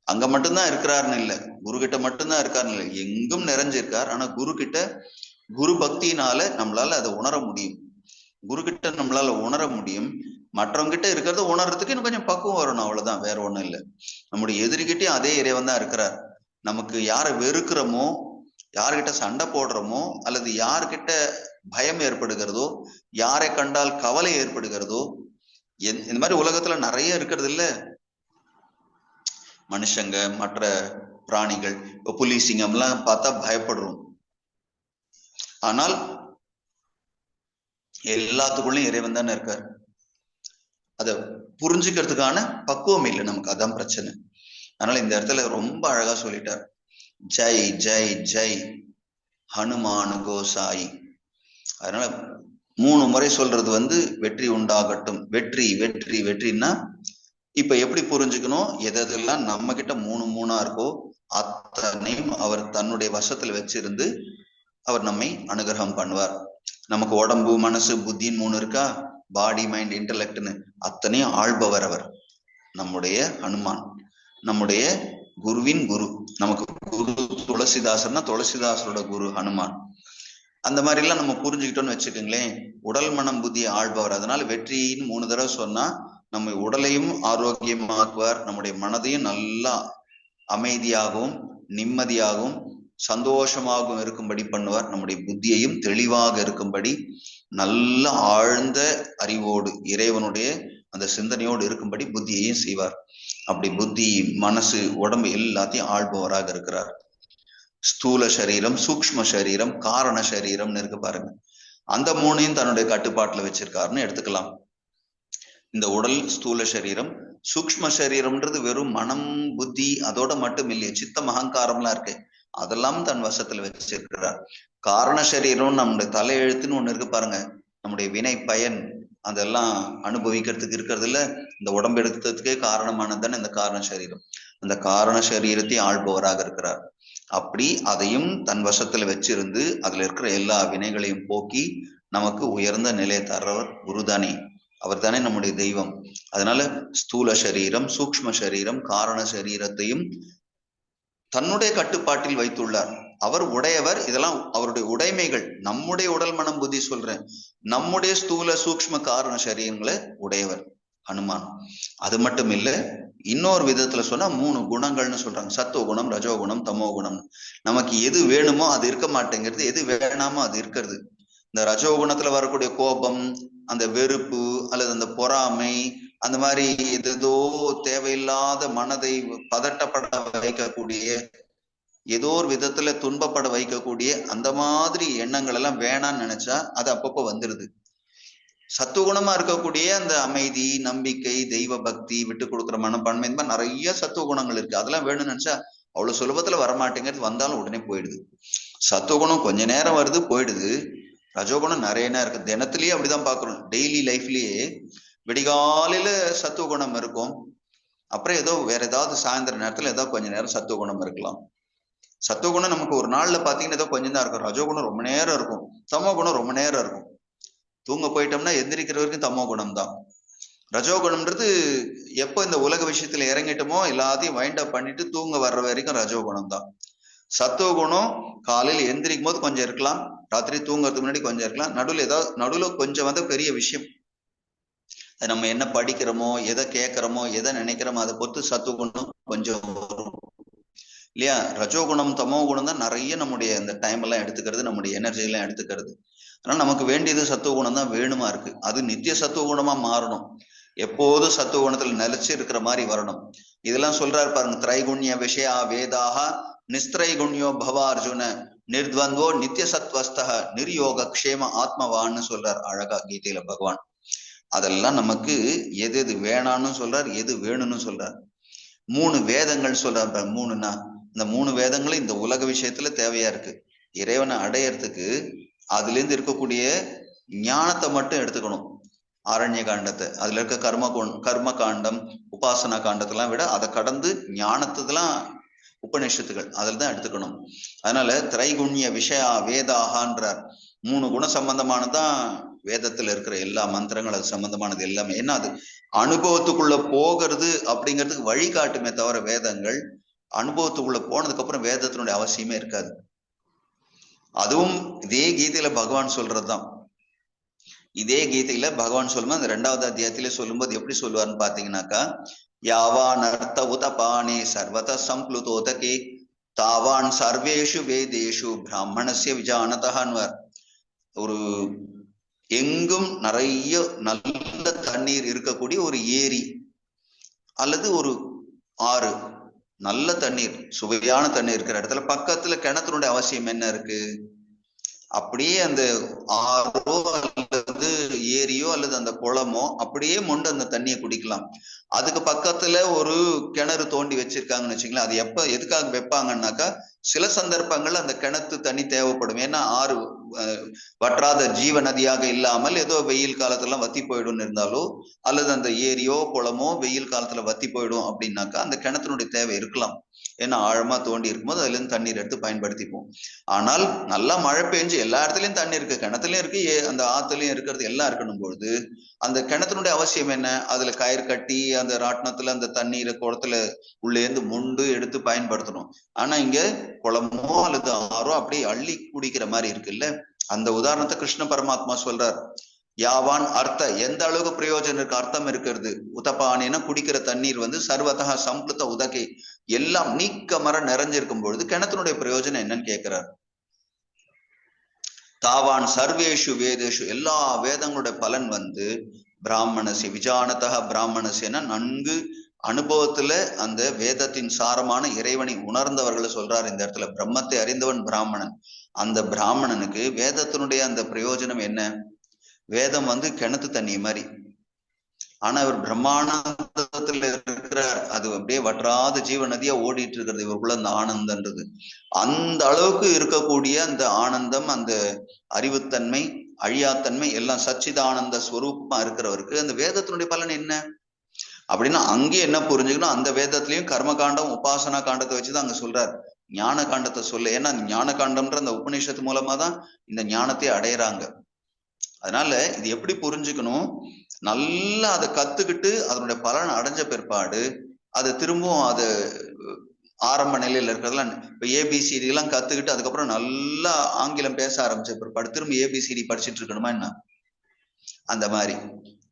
A: அங்க மட்டும்தான் இருக்கிறாருன்னு இல்லை, குரு கிட்ட மட்டும்தான் இருக்காருன்னு இல்லை, எங்கும் நிறைஞ்சிருக்கார். ஆனா குரு கிட்ட, குரு பக்தியினால நம்மளால அதை உணர முடியும். குரு கிட்ட நம்மளால உணர முடியும். மற்றவங்க கிட்ட இருக்கிறத உணர்றதுக்கு இன்னும் கொஞ்சம் பக்குவம் வரணும், அவ்வளவுதான், வேற ஒண்ணும் இல்லை. நம்முடைய எதிரிகிட்டயும் அதே இறைவன் தான் இருக்கிறார். நமக்கு யாரை வெறுக்கிறோமோ, யார்கிட்ட சண்டை போடுறோமோ, அல்லது யார்கிட்ட பயம் ஏற்படுகிறதோ, யாரை கண்டால் கவலை ஏற்படுகிறதோ, இந்த மாதிரி உலகத்துல நிறைய இருக்கிறது இல்ல, மனுஷங்க மற்ற பிராணிகள். இப்போ புலி சிங்கம் எல்லாம் பார்த்தா பயப்படுறோம். ஆனால் எல்லாத்துக்குள்ளயும் இறைவன் தானே இருக்காரு. அதை புரிஞ்சுக்கிறதுக்கான பக்குவம் இல்லை நமக்கு, அதான் பிரச்சனை. அதனால இந்த இடத்துல ரொம்ப அழகா சொல்லிட்டார், ஜெய் ஜெய் ஜெய் ஹனுமான் கோசாயி. அதனால 3 முறை சொல்றது வெற்றி உண்டாகட்டும். வெற்றி வெற்றி வெற்றின்னா இப்ப எப்படி புரிஞ்சுக்கணும்? எதெல்லாம் நம்ம கிட்ட 3 இருக்கோ அத்தனையும் அவர் தன்னுடைய வசத்துல வச்சிருந்து அவர் நம்மை அனுகிரகம் பண்ணுவார். நமக்கு உடம்பு மனசு புத்தின்னு 3 இருக்கா, பாடி மைண்ட் இன்டலெக்ட்னு, அத்தனையும் ஆள்பவர் அவர், நம்முடைய ஹனுமான், நம்முடைய குருவின் குரு. நமக்கு குரு துளசிதாசர்னா துளசிதாசரோட குரு ஹனுமான். அந்த மாதிரி எல்லாம் நம்ம புரிஞ்சுக்கிட்டோம்னு வச்சுக்கோங்களேன், உடல் மனம் புத்தியை ஆள்பவர். அதனால வெற்றின்னு 3 தடவை சொன்னா நம்ம உடலையும் ஆரோக்கியமாக்குவார், நம்முடைய மனதையும் நல்லா அமைதியாகவும் நிம்மதியாகவும் சந்தோஷமாகவும் இருக்கும்படி பண்ணுவார், நம்முடைய புத்தியையும் தெளிவாக இருக்கும்படி நல்ல ஆழ்ந்த அறிவோடு இறைவனுடைய அந்த சிந்தனையோடு இருக்கும்படி புத்தியையும் செய்வார். அப்படி புத்தி மனசு உடம்பு எல்லாத்தையும் ஆள்பவராக இருக்கிறார். ஸ்தூல சரீரம், சூக்ஷ்ம சரீரம், காரண சரீரம்னு இருக்கு பாருங்க. அந்த 3ஐயும் தன்னுடைய கட்டுப்பாட்டுல வச்சிருக்காருன்னு எடுத்துக்கலாம். இந்த உடல் ஸ்தூல சரீரம், சூக்ஷ்ம சரீரம்ன்றது வெறும் மனம் புத்தி அதோட மட்டும் இல்லையே, சித்தம் அகங்காரம்லாம் இருக்கு, அதெல்லாம் தன் வசத்துல வச்சிருக்கிறார். காரண சரீரம் நம்முடைய தலையெழுத்துன்னு ஒண்ணு இருக்கு பாருங்க, நம்முடைய வினை பயன், அதெல்லாம் அனுபவிக்கிறதுக்கு இருக்கிறது இல்ல. இந்த உடம்பு எடுக்கிறதுக்கே காரணமானது தானே இந்த காரண சரீரம். அந்த காரண சரீரத்தை ஆள்பவராக இருக்கிறார். அப்படி அதையும் தன் வசத்துல வச்சிருந்து அதுல இருக்கிற எல்லா வினைகளையும் போக்கி நமக்கு உயர்ந்த நிலையை தர்றவர் குருதானே. அவர் தானே நம்முடைய தெய்வம். அதனால ஸ்தூல சரீரம், சூக்ஷ்ம சரீரம், காரண சரீரத்தையும் தன்னுடைய கட்டுப்பாட்டில் வைத்துள்ளார். அவர் உடையவர். இதெல்லாம் அவருடைய உடைமைகள். நம்முடைய உடல் மனம் புத்தி சொல்றேன், நம்முடைய ஸ்தூல சூக்ஷ்ம காரண சரீரங்களை உடையவர் ஹனுமான். அது மட்டும் இல்ல, இன்னொரு விதத்துல சொன்னா 3 குணங்கள்னு சொல்றாங்க. சத்துவ குணம், ரஜோகுணம், தமோ குணம். நமக்கு எது வேணுமோ அது இருக்க மாட்டேங்கிறது, எது வேணாமோ அது இருக்கிறது. இந்த ரஜோகுணத்துல வரக்கூடிய கோபம், அந்த வெறுப்பு அல்லது அந்த பொறாமை, அந்த மாதிரி ஏதோ தேவையில்லாத மனதை பதட்டப்பட வைக்கக்கூடிய, ஏதோ ஒரு விதத்துல துன்பப்பட வைக்கக்கூடிய அந்த மாதிரி எண்ணங்கள் எல்லாம் வேணான்னு நினைச்சா அது அப்பப்போ வந்துருது. சத்துவகுணமா இருக்கக்கூடிய அந்த அமைதி, நம்பிக்கை, தெய்வ பக்தி, விட்டு கொடுக்குற மனப்பான்மை, இந்த மாதிரி நிறைய சத்துவ குணங்கள் இருக்கு. அதெல்லாம் வேணும்னு நினைச்சா அவ்வளவு சுலபத்துல வரமாட்டேங்கிறது, வந்தாலும் உடனே போயிடுது. சத்துவகுணம் கொஞ்ச நேரம் வருது போயிடுது. ரஜோகுணம் நிறைய நேரம் இருக்கு. தினத்திலேயே அப்படிதான் பாக்குறோம். டெய்லி லைஃப்லயே விடிகாலையில சத்துவ குணம் இருக்கும், அப்புறம் ஏதோ வேற ஏதாவது சாயந்தர நேரத்துல ஏதோ கொஞ்ச நேரம் சத்துவ குணம் இருக்கலாம். சத்துவகுணம் நமக்கு ஒரு நாள்ல பாத்தீங்கன்னா ஏதோ கொஞ்சம் தான் இருக்கும். ரஜோகுணம் ரொம்ப நேரம் இருக்கும், தமோ குணம் ரொம்ப நேரம் இருக்கும். தூங்க போயிட்டோம்னா எந்திரிக்கிற வரைக்கும் தமோ குணம் தான். ரஜோகுணம்ன்றது எப்போ இந்த உலக விஷயத்துல இறங்கிட்டோமோ எல்லாத்தையும் வைண்ட் அப் பண்ணிட்டு தூங்க வர்ற வரைக்கும் ரஜோகுணம் தான். சத்துவகுணம் காலையில் எந்திரிக்கும் போது கொஞ்சம் இருக்கலாம், ராத்திரி தூங்குறதுக்கு முன்னாடி கொஞ்சம் இருக்கலாம், நடுவுல கொஞ்சம் வந்து பெரிய விஷயம். நம்ம என்ன படிக்கிறோமோ, எதை கேட்கிறோமோ, எதை நினைக்கிறோமோ அதை பொறுத்து சத்துவகுணம் கொஞ்சம் வரும் இல்லையா. ரஜோகுணம் தமோ குணம் தான் நிறைய நம்முடைய இந்த டைம் எல்லாம் எடுத்துக்கிறது, நம்முடைய எனர்ஜி எல்லாம் எடுத்துக்கிறது. அதனால நமக்கு வேண்டியது சத்துவ குணம் தான் வேணுமா இருக்கு. அது நித்திய சத்துவ குணமா மாறணும், எப்போதும் சத்துவ குணத்துல நிலைச்சு இருக்கிற மாதிரி வரணும். இதெல்லாம் சொல்றாரு பாருங்க. திரைகுண்ய விஷயா வேதாக நிஸ்திரைகுண்யோ பவ அர்ஜுன நிர்த்வந்தோ நித்திய சத்வஸ்தக நிர்யோக க்ஷேம ஆத்மவான்னு சொல்றார் அழகா கீதையில பகவான். அதெல்லாம் நமக்கு எது எது வேணான்னு சொல்றார், எது வேணும்னு சொல்றார். 3 வேதங்கள் சொல்றார். 3ன்னா இந்த 3 வேதங்களும் இந்த உலக விஷயத்துல தேவையா இருக்கு. இறைவனை அடையறதுக்கு அதுல இருந்து இருக்கக்கூடிய ஞானத்தை மட்டும் எடுத்துக்கணும். ஆரண்ய காண்டத்தை, அதுல இருக்க கர்ம காண்டம், உபாசனா காண்டத்தெல்லாம் விட அதை கடந்து ஞானத்துலாம் உபநிஷத்துகள் அதில் தான் எடுத்துக்கணும். அதனால திரைகுண்ய விஷயா வேதாகான்றார். 3 குண சம்பந்தமானதான் வேதத்துல இருக்கிற எல்லா மந்திரங்கள், அது சம்பந்தமானது எல்லாமே. ஏன்னா அது அனுபவத்துக்குள்ள போகிறது அப்படிங்கிறதுக்கு வழிகாட்டுமே தவிர வேதங்கள் அனுபவத்துக்குள்ள போனதுக்கு அப்புறம் வேதத்தினுடைய அவசியமே இருக்காது. அதுவும் இதே கீதையில பகவான் சொல்றதுதான். இதே கீதையில பகவான் சொல்லும்போது அந்த 2வது அத்தியாயத்திலே சொல்லும்போது எப்படி சொல்லுவார்னு பாத்தீங்கன்னாக்கா, யாவான் அர்த்த உதபானே சர்வத சம்ப்ளுதோதகே தாவான் சர்வேஷு வேதேஷு பிராமணஸ்ய விஜானதஹன்வர். ஒரு எங்கும் நிறைய நல்ல தண்ணீர் இருக்கக்கூடிய ஒரு ஏரி அல்லது ஒரு ஆறு, நல்ல தண்ணீர், சுவையான தண்ணீர் இருக்கிற இடத்துல பக்கத்துல கிணத்தினுடைய அவசியம் என்ன இருக்கு? அப்படியே அந்த ஆறோ அல்லது ஏரியோ அல்லது அந்த குளமோ அப்படியே மொண்டு அந்த தண்ணியை குடிக்கலாம். அதுக்கு பக்கத்துல ஒரு கிணறு தோண்டி வச்சிருக்காங்கன்னு வச்சுங்களேன். அது எதுக்காக வைப்பாங்கன்னாக்கா, சில சந்தர்ப்பங்கள்ல அந்த கிணத்து தண்ணி தேவைப்படும். ஏன்னா ஆறு வற்றாத ஜீவ நதியாக இல்லாமல் ஏதோ வெயில் காலத்துல வத்தி போயிடும் இருந்தாலோ, அல்லது அந்த ஏரியோ குளமோ வெயில் காலத்துல வத்தி போயிடும் அப்படின்னாக்கா அந்த கிணத்தினுடைய தேவை இருக்கலாம். ஏன்னா ஆழமா தோண்டி இருக்கும்போது அதுல இருந்து தண்ணீர் எடுத்து பயன்படுத்திப்போம். ஆனால் நல்லா மழை பெஞ்சு எல்லா இடத்துலயும் தண்ணி இருக்கு, கிணத்துலயும் இருக்கு, அந்த ஆத்துலயும் இருக்கிறது எல்லாம் இருக்கணும் பொழுது அந்த கிணத்தினுடைய அவசியம் என்ன? அதுல கயிறு கட்டி அந்த ராட்டினத்துல அந்த தண்ணீரை குளத்துல உள்ளே இருந்து மொண்டு எடுத்து பயன்படுத்தணும். ஆனா இங்க குளமோ அல்லது ஆறோ அப்படியே அள்ளி குடிக்கிற மாதிரி இருக்குல்ல. அந்த உதாரணத்தை கிருஷ்ண பரமாத்மா சொல்றார். யாவான் அர்த்த, எந்த அளவுக்கு பிரயோஜனம் இருக்கு, அர்த்தம் இருக்கிறது. உதபானினா குடிக்கிற தண்ணீர் வந்து சர்வதா சம்ப்ளுத உதகை, எல்லாம் நீக்க மர நிறைஞ்சிருக்கும் பொழுது கிணத்தினுடைய பிரயோஜனம் என்னன்னு கேட்கிறார். தாவான் சர்வேஷு வேதேஷு, எல்லா வேதங்களுடைய பலன் வந்து பிராமணசி விஜானதா பிராமணசின்னா நன்கு அனுபவத்துல அந்த வேதத்தின் சாரமான இறைவனை உணர்ந்தவர்களை சொல்றார் இந்த இடத்துல. பிரம்மத்தை அறிந்தவன் பிராமணன். அந்த பிராமணனுக்கு வேதத்தினுடைய அந்த பிரயோஜனம் என்ன? வேதம் வந்து கிணத்து தண்ணி மாதிரி. ஆனா இவர் பிரம்மானந்தத்துல இருக்கிறார், அது அப்படியே வற்றாத ஜீவ நதியா ஓடிட்டு இருக்கிறது இவருக்குள்ள அந்த ஆனந்தன்றது. அந்த அளவுக்கு இருக்கக்கூடிய அந்த ஆனந்தம், அந்த அறிவுத்தன்மை, அழியாத்தன்மை, எல்லாம் சச்சிதானந்த ஸ்வரூபமா இருக்கிறவருக்கு அந்த வேதத்தினுடைய பலன் என்ன அப்படின்னா, அங்கேயும் என்ன புரிஞ்சுக்கணும், அந்த வேதத்திலையும் கர்ம காண்டம் உபாசனா காண்டத்தை வச்சுதான் அங்க சொல்றாரு, ஞான காண்டத்தை சொல்ல. ஏன்னா ஞான காண்டம்ன்ற அந்த உபநிஷத்து மூலமா தான் இந்த ஞானத்தை அடையிறாங்க. அதனால இது எப்படி புரிஞ்சுக்கணும், நல்லா அதை கத்துக்கிட்டு அதனுடைய பலன் அடைஞ்ச பிற்பாடு அது திரும்பவும் அது ஆரம்ப நிலையில இருக்கிறதெல்லாம் இப்ப ஏபிசிடி எல்லாம் கத்துக்கிட்டு அதுக்கப்புறம் நல்லா ஆங்கிலம் பேச ஆரம்பிச்ச பிற்பாடு திரும்ப ஏபிசிடி படிச்சுட்டு இருக்கணுமா என்ன, அந்த மாதிரி.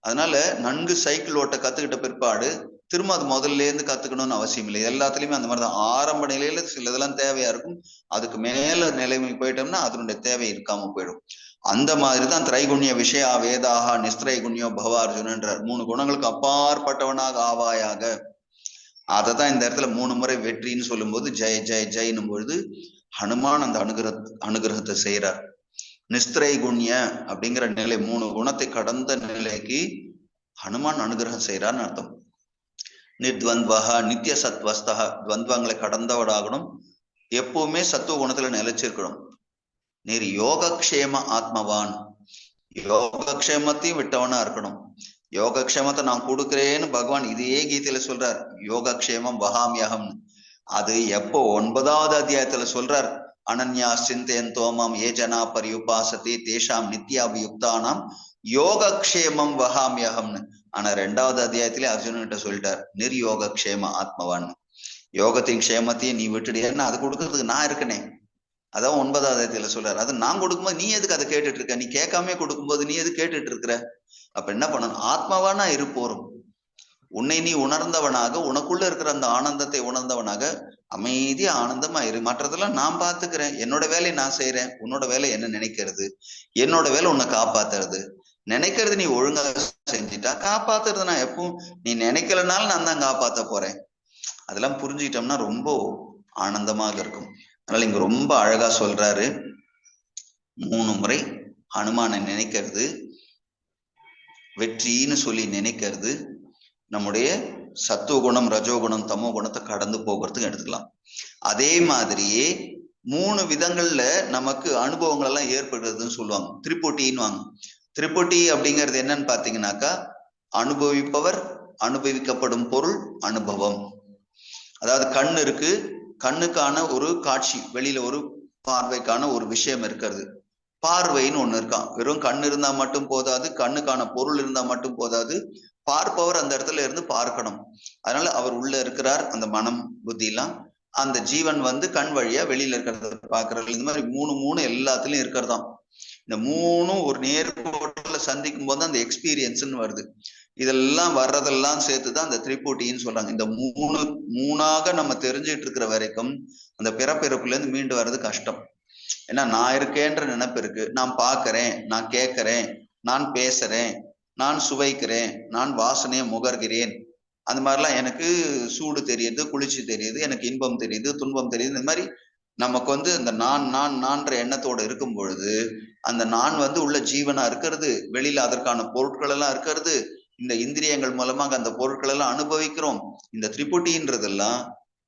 A: அதனால நன்கு சைக்கிள் ஓட்ட கத்துக்கிட்ட பிற்பாடு திரும்ப அது முதல்ல இருந்து கத்துக்கணும்னு அவசியம் இல்லை. எல்லாத்துலயுமே அந்த மாதிரிதான் ஆரம்ப நிலையில சில இதெல்லாம் தேவையா இருக்கும், அதுக்கு மேல நிலைமை போயிட்டோம்னா அதனுடைய தேவை இருக்காம போயிடும். அந்த மாதிரிதான் திரைகுண்ய விஷயா வேதாக நிஸ்திரைகுண்யோ பவார்ஜுனன்றார். 3 குணங்களுக்கு அப்பாற்பட்டவனாக ஆவாயாக. அததான் இந்த இடத்துல 3 முறை வெற்றின்னு சொல்லும் போது ஜெய ஜெய ஜெயினும் பொழுது ஹனுமான் அந்த அனுகிரகத்தை செய்யறார். நிஸ்திரைகுண்ய அப்படிங்கிற நிலை, 3 குணத்தை கடந்த நிலைக்கு ஹனுமான் அனுகிரகம் செய்யறான்னு அர்த்தம். நிர்த்வந்த்வஹ நித்திய சத்வஸ்தஹ, துவந்தங்களை கடந்தவடாகணும், எப்பவுமே சத்துவ குணத்துல நிலைச்சிருக்கணும். நீர் யோகக்ஷேம ஆத்மவான், யோகக்ஷேமத்தையும் விட்டவனா இருக்கணும். யோகக்ஷேமத்தை நான் கொடுக்கிறேன்னு பகவான் இதே கீதையில சொல்றார், யோகக்ஷேமம் வகாமியகம். அது எப்போ 9வது அத்தியாயத்துல சொல்றார், அனன்யா சிந்தேன் தோமம் ஏ ஜனா பரியுபாசதி தேஷாம் நித்யாபியுக்தானாம் யோகக்ஷேமம் வகாமியகம்னு. ஆனா 2வது அத்தியாயத்திலே அர்ஜுனன் கிட்ட சொல்லிட்டார், நிர்யோகக்ஷேம ஆத்மவான். யோகத்தின் க்ஷேமத்தையும் நீ விட்டுடுன்னா அது கொடுக்கறதுக்கு நான் இருக்கனே. அதான் 9வது அத்தியாயத்துல சொல்றாரு. அது நான் கொடுக்கும்போது நீ எதுக்கு அதை கேட்டுட்டு இருக்க, நீ கேட்காம கொடுக்கும்போது நீ எது கேட்டுட்டு இருக்கிற? அப்ப என்ன பண்ணணும், ஆத்மாவானா இருப்போரும். உன்னை நீ உணர்ந்தவனாக, உனக்குள்ள இருக்கிற அந்த ஆனந்தத்தை உணர்ந்தவனாக அமைதியா ஆனந்தமா இரு. மற்றதெல்லாம் நான் பாத்துக்கிறேன், என்னோட வேலையை நான் செய்யறேன். உன்னோட வேலை என்ன நினைக்கிறது, என்னோட வேலை உன்னை காப்பாத்துறது. நினைக்கிறது நீ ஒழுங்கா செஞ்சுட்டா காப்பாத்துறது நான் எப்பவும், நீ நினைக்கலனாலும் நான் தான் காப்பாத்த போறேன். அதெல்லாம் புரிஞ்சுக்கிட்டோம்னா ரொம்ப ஆனந்தமாக இருக்கும். அதனால இங்க ரொம்ப அழகா சொல்றாரு, 3 முறை ஹனுமானை நினைக்கிறது, வெற்றின்னு சொல்லி நினைக்கிறது, நம்முடைய சத்துவகுணம் ரஜோகுணம் தமோ குணத்தை கடந்து போகிறதுக்கு எடுத்துக்கலாம். அதே மாதிரியே 3 விதங்கள்ல நமக்கு அனுபவங்கள் எல்லாம் ஏற்படுறதுன்னு சொல்லுவாங்க, திரிபுட்டின்னு வாங்க. திரிபுட்டி அப்படிங்கிறது என்னன்னு பாத்தீங்கன்னாக்கா, அனுபவிப்பவர், அனுபவிக்கப்படும் பொருள், அனுபவம். அதாவது கண்ணு இருக்கு, கண்ணுக்கான ஒரு காட்சி, வெளியில ஒரு பார்வைக்கான ஒரு விஷயம் இருக்கிறது, பார்வைன்னு ஒண்ணு இருக்கான். வெறும் கண்ணு இருந்தா மட்டும் போதாது, கண்ணுக்கான பொருள் இருந்தா மட்டும் போதாது, பார்ப்பவர் அந்த இடத்துல இருந்து பார்க்கணும். அதனால அவர் உள்ள இருக்கிறார், அந்த மனம் புத்தி எல்லாம். அந்த ஜீவன் கண் வழியா வெளியில இருக்கிறத பாக்குறாரு. இந்த மாதிரி 3 எல்லாத்துலயும் இருக்கிறதாம். இந்த 3 ஒரு நேர்கோட்டில சந்திக்கும் போது அந்த எக்ஸ்பீரியன்ஸ்ன்னு வருது. இதெல்லாம் வர்றதெல்லாம் சேர்த்துதான் அந்த திரிபுட்டின்னு சொல்றாங்க. இந்த 3ஆக நம்ம தெரிஞ்சுட்டு இருக்கிற வரைக்கும் அந்த பிறப்பிறப்புல இருந்து மீண்டு வர்றது கஷ்டம். ஏன்னா நான் இருக்கேன்ற நினைப்பு இருக்கு, நான் பாக்குறேன், நான் கேட்கிறேன், நான் பேசுறேன், நான் சுவைக்கிறேன், நான் வாசனையை முகர்கிறேன். அந்த மாதிரிலாம் எனக்கு சூடு தெரியுது, குளிர்ச்சி தெரியுது, எனக்கு இன்பம் தெரியுது, துன்பம் தெரியுது. இந்த மாதிரி நமக்கு இந்த நான்ற எண்ணத்தோட இருக்கும் பொழுது அந்த நான் உள்ள ஜீவனா இருக்கிறது, வெளியில அதற்கான பொருட்கள் எல்லாம் இருக்கிறது, இந்த இந்திரியங்கள் மூலமாக அந்த பொருட்கள் எல்லாம் அனுபவிக்கிறோம். இந்த திரிபுட்டின்றதெல்லாம்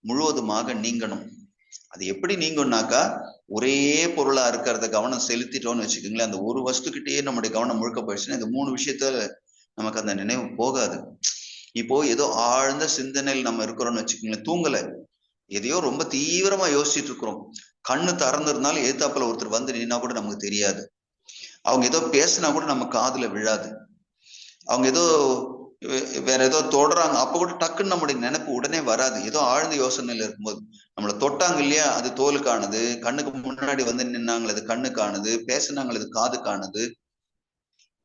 A: முழுவதுமாக நீங்கணும். அது எப்படி நீங்கும்னாக்கா, ஒரே பொருளா இருக்கிறத கவனம் செலுத்திட்டோம்னு வச்சுக்கோங்களேன், அந்த ஒரு வஸ்துக்கிட்டேயே நம்முடைய கவனம் முழுக்க போயிடுச்சுன்னா இந்த 3 விஷயத்த நமக்கு அந்த நினைவு போகாது. இப்போ ஏதோ ஆழ்ந்த சிந்தனையில் நம்ம இருக்கிறோம்னு வச்சுக்கோங்களேன், தூங்கல, எதையோ ரொம்ப தீவிரமா யோசிச்சுட்டு இருக்கிறோம், கண்ணு திறந்திருந்தாலும் எதிர்த்தாப்புல ஒருத்தர் நின்னா கூட நமக்கு தெரியாது, அவங்க ஏதோ பேசினா கூட நம்ம காதுல விழாது, அவங்க ஏதோ வேற ஏதோ தொடுறாங்க அப்ப கூட டக்குன்னு நம்முடைய நினைப்பு உடனே வராது. ஏதோ ஆழ்ந்த யோசனையில இருக்கும்போது நம்மளை தொட்டாங்க இல்லையா, அது தோலுக்கானது, கண்ணுக்கு முன்னாடி நின்னாங்களே அது கண்ணுக்கானது, பேசினாங்களே அது காதுக்கானது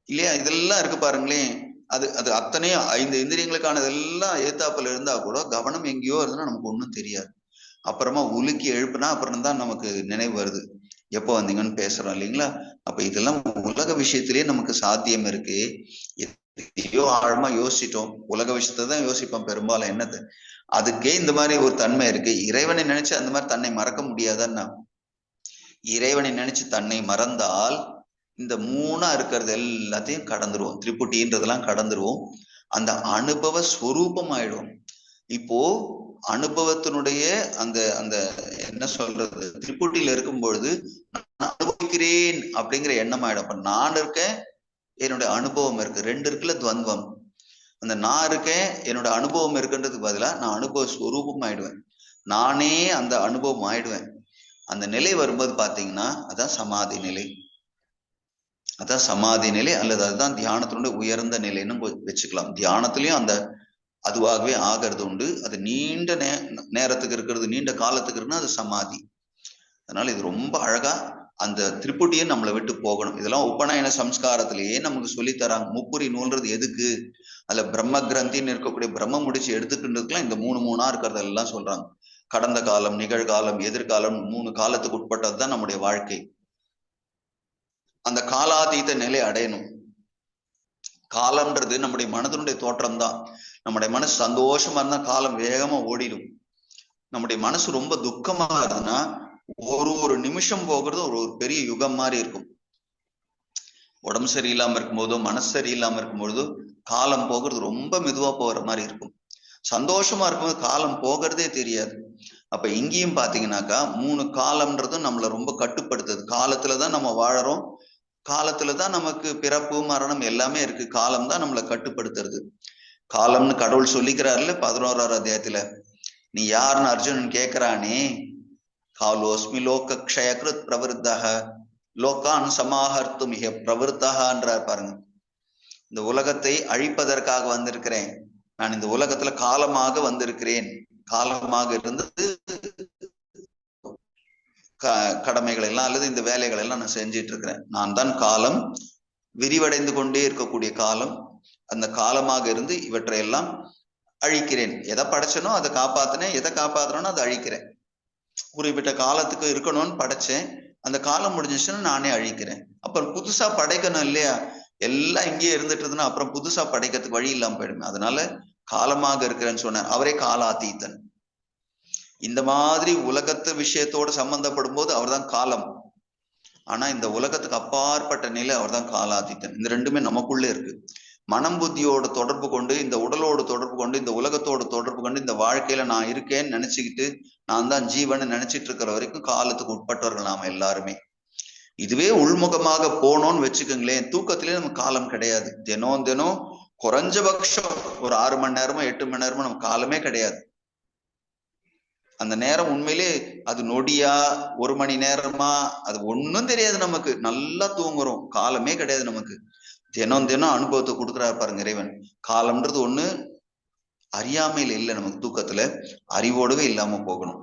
A: இல்லையா, இதெல்லாம் இருக்கு பாருங்களேன். அது அது அத்தனையும் 5 இந்திரியங்களுக்கானது எல்லாம் ஏத்தாப்புல இருந்தா கூட கவனம் எங்கேயோ இருந்ததுன்னா நமக்கு ஒண்ணும் தெரியாது. அப்புறமா உலுக்கி எழுப்புனா அப்புறம் தான் நமக்கு நினைவு வருது, எப்போ வந்தீங்கன்னு பேசுறோம் இல்லைங்களா. அப்ப இதெல்லாம் உலக விஷயத்திலேயே நமக்கு சாத்தியம் இருக்கு. எதையோ ஆழமா யோசிச்சிட்டோம், உலக விஷயத்தான் யோசிப்போம் பெரும்பாலும். என்னது அதுக்கே இந்த மாதிரி ஒரு தன்மை இருக்கு. இறைவனை நினைச்சு அந்த மாதிரி தன்னை மறக்க முடியாதுன்னா, இறைவனை நினைச்சு தன்னை மறந்தால் இந்த 3ஆ இருக்கிறது எல்லாத்தையும் கடந்துருவோம், திரிபுட்டின்றதெல்லாம் கடந்துருவோம், அந்த அனுபவ ஸ்வரூபம் ஆயிடும். இப்போ அனுபவத்தினுடைய அந்த அந்த என்ன சொல்றது, திரிபுட்டியில இருக்கும் பொழுது அனுபவிக்கிறேன் அப்படிங்கிற எண்ணம் ஆயிடும். அப்ப நான் இருக்கேன், என்னுடைய அனுபவம் இருக்கு, ரெண்டு இருக்குல்ல துவந்தம். அந்த நான் இருக்கேன், என்னோட அனுபவம் இருக்குன்றதுக்கு பதிலா நான் அனுபவ ஸ்வரூபம் ஆயிடுவேன், நானே அந்த அனுபவம் ஆயிடுவேன். அந்த நிலை வரும்போது பாத்தீங்கன்னா அதான் சமாதி நிலை. அதான் சமாதி நிலை, அல்லது அதுதான் தியானத்தினுடைய உயர்ந்த நிலைன்னு வச்சுக்கலாம். தியானத்திலயும் அந்த அதுவாகவே ஆகிறது உண்டு. அது நீண்ட நேரத்துக்கு இருக்கிறது, நீண்ட காலத்துக்கு இருக்குன்னா அது சமாதி. அதனால இது ரொம்ப அழகா அந்த திரிபுட்டியை நம்மளை விட்டு போகணும். இதெல்லாம் உபநயன சம்ஸ்காரத்திலேயே நமக்கு சொல்லித்தராங்க. முப்புரி நூல்றது எதுக்கு? அதுல பிரம்ம கிரந்தின்னு இருக்கக்கூடிய பிரம்ம முடிச்சு எடுத்துக்கின்றதுக்குலாம் இந்த மூணா இருக்கிறதெல்லாம் சொல்றாங்க. கடந்த காலம், நிகழ்காலம், எதிர்காலம், 3 காலத்துக்கு உட்பட்டதுதான் நம்முடைய வாழ்க்கை. அந்த காலாதீத நிலை அடையணும். காலம்ன்றது நம்முடைய மனதனுடைய தோற்றம் தான். நம்முடைய மனசு சந்தோஷமா இருந்தா காலம் வேகமா ஓடிடும். நம்முடைய மனசு ரொம்ப துக்கமா இருந்ததுன்னா ஒரு நிமிஷம் போகிறது ஒரு பெரிய யுகம் மாதிரி இருக்கும். உடம்பு சரியில்லாம இருக்கும்போதோ மனசு சரியில்லாம இருக்கும்போதோ காலம் போகிறது ரொம்ப மெதுவா போகிற மாதிரி இருக்கும். சந்தோஷமா இருக்கும்போது காலம் போகிறதே தெரியாது. அப்ப இங்கேயும் பாத்தீங்கன்னாக்கா 3 காலம்ன்றதும் நம்மளை ரொம்ப கட்டுப்படுத்துது. காலத்துலதான் நம்ம வாழறோம், காலத்துலதான் நமக்கு பிறப்பு மரணம் எல்லாமே இருக்கு. காலம் தான் நம்மளை கட்டுப்படுத்துறது. காலம்னு கடவுள் சொல்லிக்கிறாருல 11ஆவது அத்தியாயத்துல. நீ யாருன்னு அர்ஜுனன் கேட்கிறானே, காலோஸ்மி லோக க்ஷயக்ருத் பிரவருத்தக லோகான் சமாஹர்த்து மிக பிரவருத்தகான்றார் பாருங்க. இந்த உலகத்தை அழிப்பதற்காக வந்திருக்கிறேன் நான், இந்த உலகத்துல காலமாக வந்திருக்கிறேன். காலமாக இருந்தது கடமைகள் எல்லாம் அல்லது இந்த வேலைகள் எல்லாம் நான் செஞ்சிட்டு இருக்கிறேன். நான் தான் காலம், விரிவடைந்து கொண்டே இருக்கக்கூடிய காலம். அந்த காலமாக இருந்து இவற்றை எல்லாம் அழிக்கிறேன். எதை படைச்சனோ அதை காப்பாத்தினேன், எதை காப்பாத்துறனோ அதை அழிக்கிறேன். குறிப்பிட்ட காலத்துக்கு இருக்கணும்னு படைச்சேன், அந்த காலம் முடிஞ்சிச்சுன்னா நானே அழிக்கிறேன். அப்புறம் புதுசா படைக்கணும் இல்லையா? எல்லாம் இங்கேயே இருந்துட்டுதுன்னா அப்புறம் புதுசா படைக்கிறதுக்கு வழி இல்லாம போயிடுமே. அதனால காலமாக இருக்கிறேன்னு சொன்னார். அவரே காலாதீதன். இந்த மாதிரி உலகத்து விஷயத்தோடு சம்பந்தப்படும் போது அவர் தான் காலம். ஆனா இந்த உலகத்துக்கு அப்பாற்பட்ட நிலை அவர் தான் காலாதீதன். இந்த ரெண்டுமே நமக்குள்ளே இருக்கு. மனம் புத்தியோட தொடர்பு கொண்டு, இந்த உடலோடு தொடர்பு கொண்டு, இந்த உலகத்தோடு தொடர்பு கொண்டு, இந்த வாழ்க்கையில நான் இருக்கேன்னு நினைச்சுக்கிட்டு நான் தான் ஜீவன் நினைச்சிட்டு இருக்கிற வரைக்கும் காலத்துக்கு உட்பட்டவர்கள் நாம எல்லாருமே. இதுவே உள்முகமாக போனோம்னு வச்சுக்கோங்களேன், தூக்கத்திலே நமக்கு காலம் கிடையாது. தினம் குறைஞ்சபட்சம் ஒரு 6 மணி நேரமோ 8 மணி நேரமோ நமக்கு காலமே கிடையாது. அந்த நேரம் உண்மையிலே அது நொடியா 1 மணி நேரமா அது ஒன்னும் தெரியாது நமக்கு. நல்லா தூங்குறோம், காலமே கிடையாது நமக்கு. தினம் அனுபவத்தை கொடுக்குறாரு பாருங்க இறைவன். காலம்ன்றது ஒண்ணு அறியாமையில இல்லை நமக்கு. தூக்கத்துல அறிவோடவே இல்லாம போகணும்.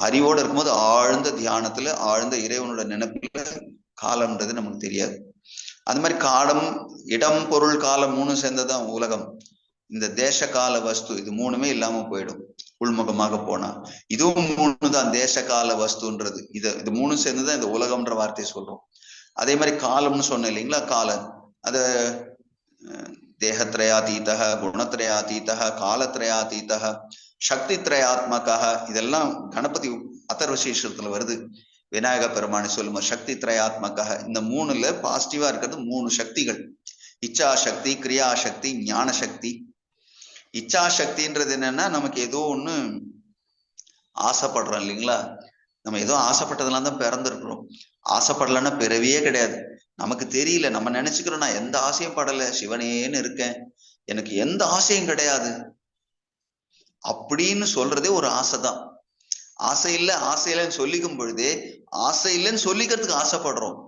A: அறிவோடு இருக்கும்போது ஆழ்ந்த தியானத்துல, ஆழ்ந்த இறைவனோட நினைப்புல காலம்ன்றது நமக்கு தெரியாது. அது மாதிரி காலம், இடம், பொருள், காலம் 3 சேர்ந்ததான் உலகம். இந்த தேச கால வஸ்து இது 3மே இல்லாம போயிடும் உள்முகமாக போனா. இதுவும் 3 தான் தேச கால வஸ்துன்றது. இது 3 சேர்ந்துதான் இந்த உலகம்ன்ற வார்த்தையை சொல்றோம். அதே மாதிரி காலம்னு சொன்னேன் இல்லைங்களா? காலம் அத தேகத்ரயாதீதக, குணத்ரயாதீதக, காலத்ரயாதீதக, சக்தி திரயாத்மக, இதெல்லாம் கணபதி அதர்வசீஷத்துல வருது. விநாயக பெருமானை சொல்லுமா சக்தி திரயாத்மக. இந்த 3ல பாசிட்டிவா இருக்கிறது 3 சக்திகள். இச்சா சக்தி, கிரியா சக்தி, ஞான சக்தி. இச்சா சக்தின்றது என்னன்னா, நமக்கு ஏதோ ஒண்ணு ஆசைப்படுறோம் இல்லைங்களா? நம்ம ஏதோ ஆசைப்பட்டதெல்லாம் தான் பிறந்திருக்கிறோம். ஆசைப்படலன்னா பிறவியே கிடையாது. நமக்கு தெரியல, நம்ம நினைச்சுக்கிறோம் நான் எந்த ஆசையும் படல, சிவனேன்னு இருக்கேன், எனக்கு எந்த ஆசையும் கிடையாது அப்படின்னு சொல்றதே ஒரு ஆசைதான். ஆசை இல்லை ஆசை இல்லைன்னு சொல்லிக்கும் பொழுதே ஆசை இல்லைன்னு சொல்லிக்கிறதுக்கு ஆசைப்படுறோம்.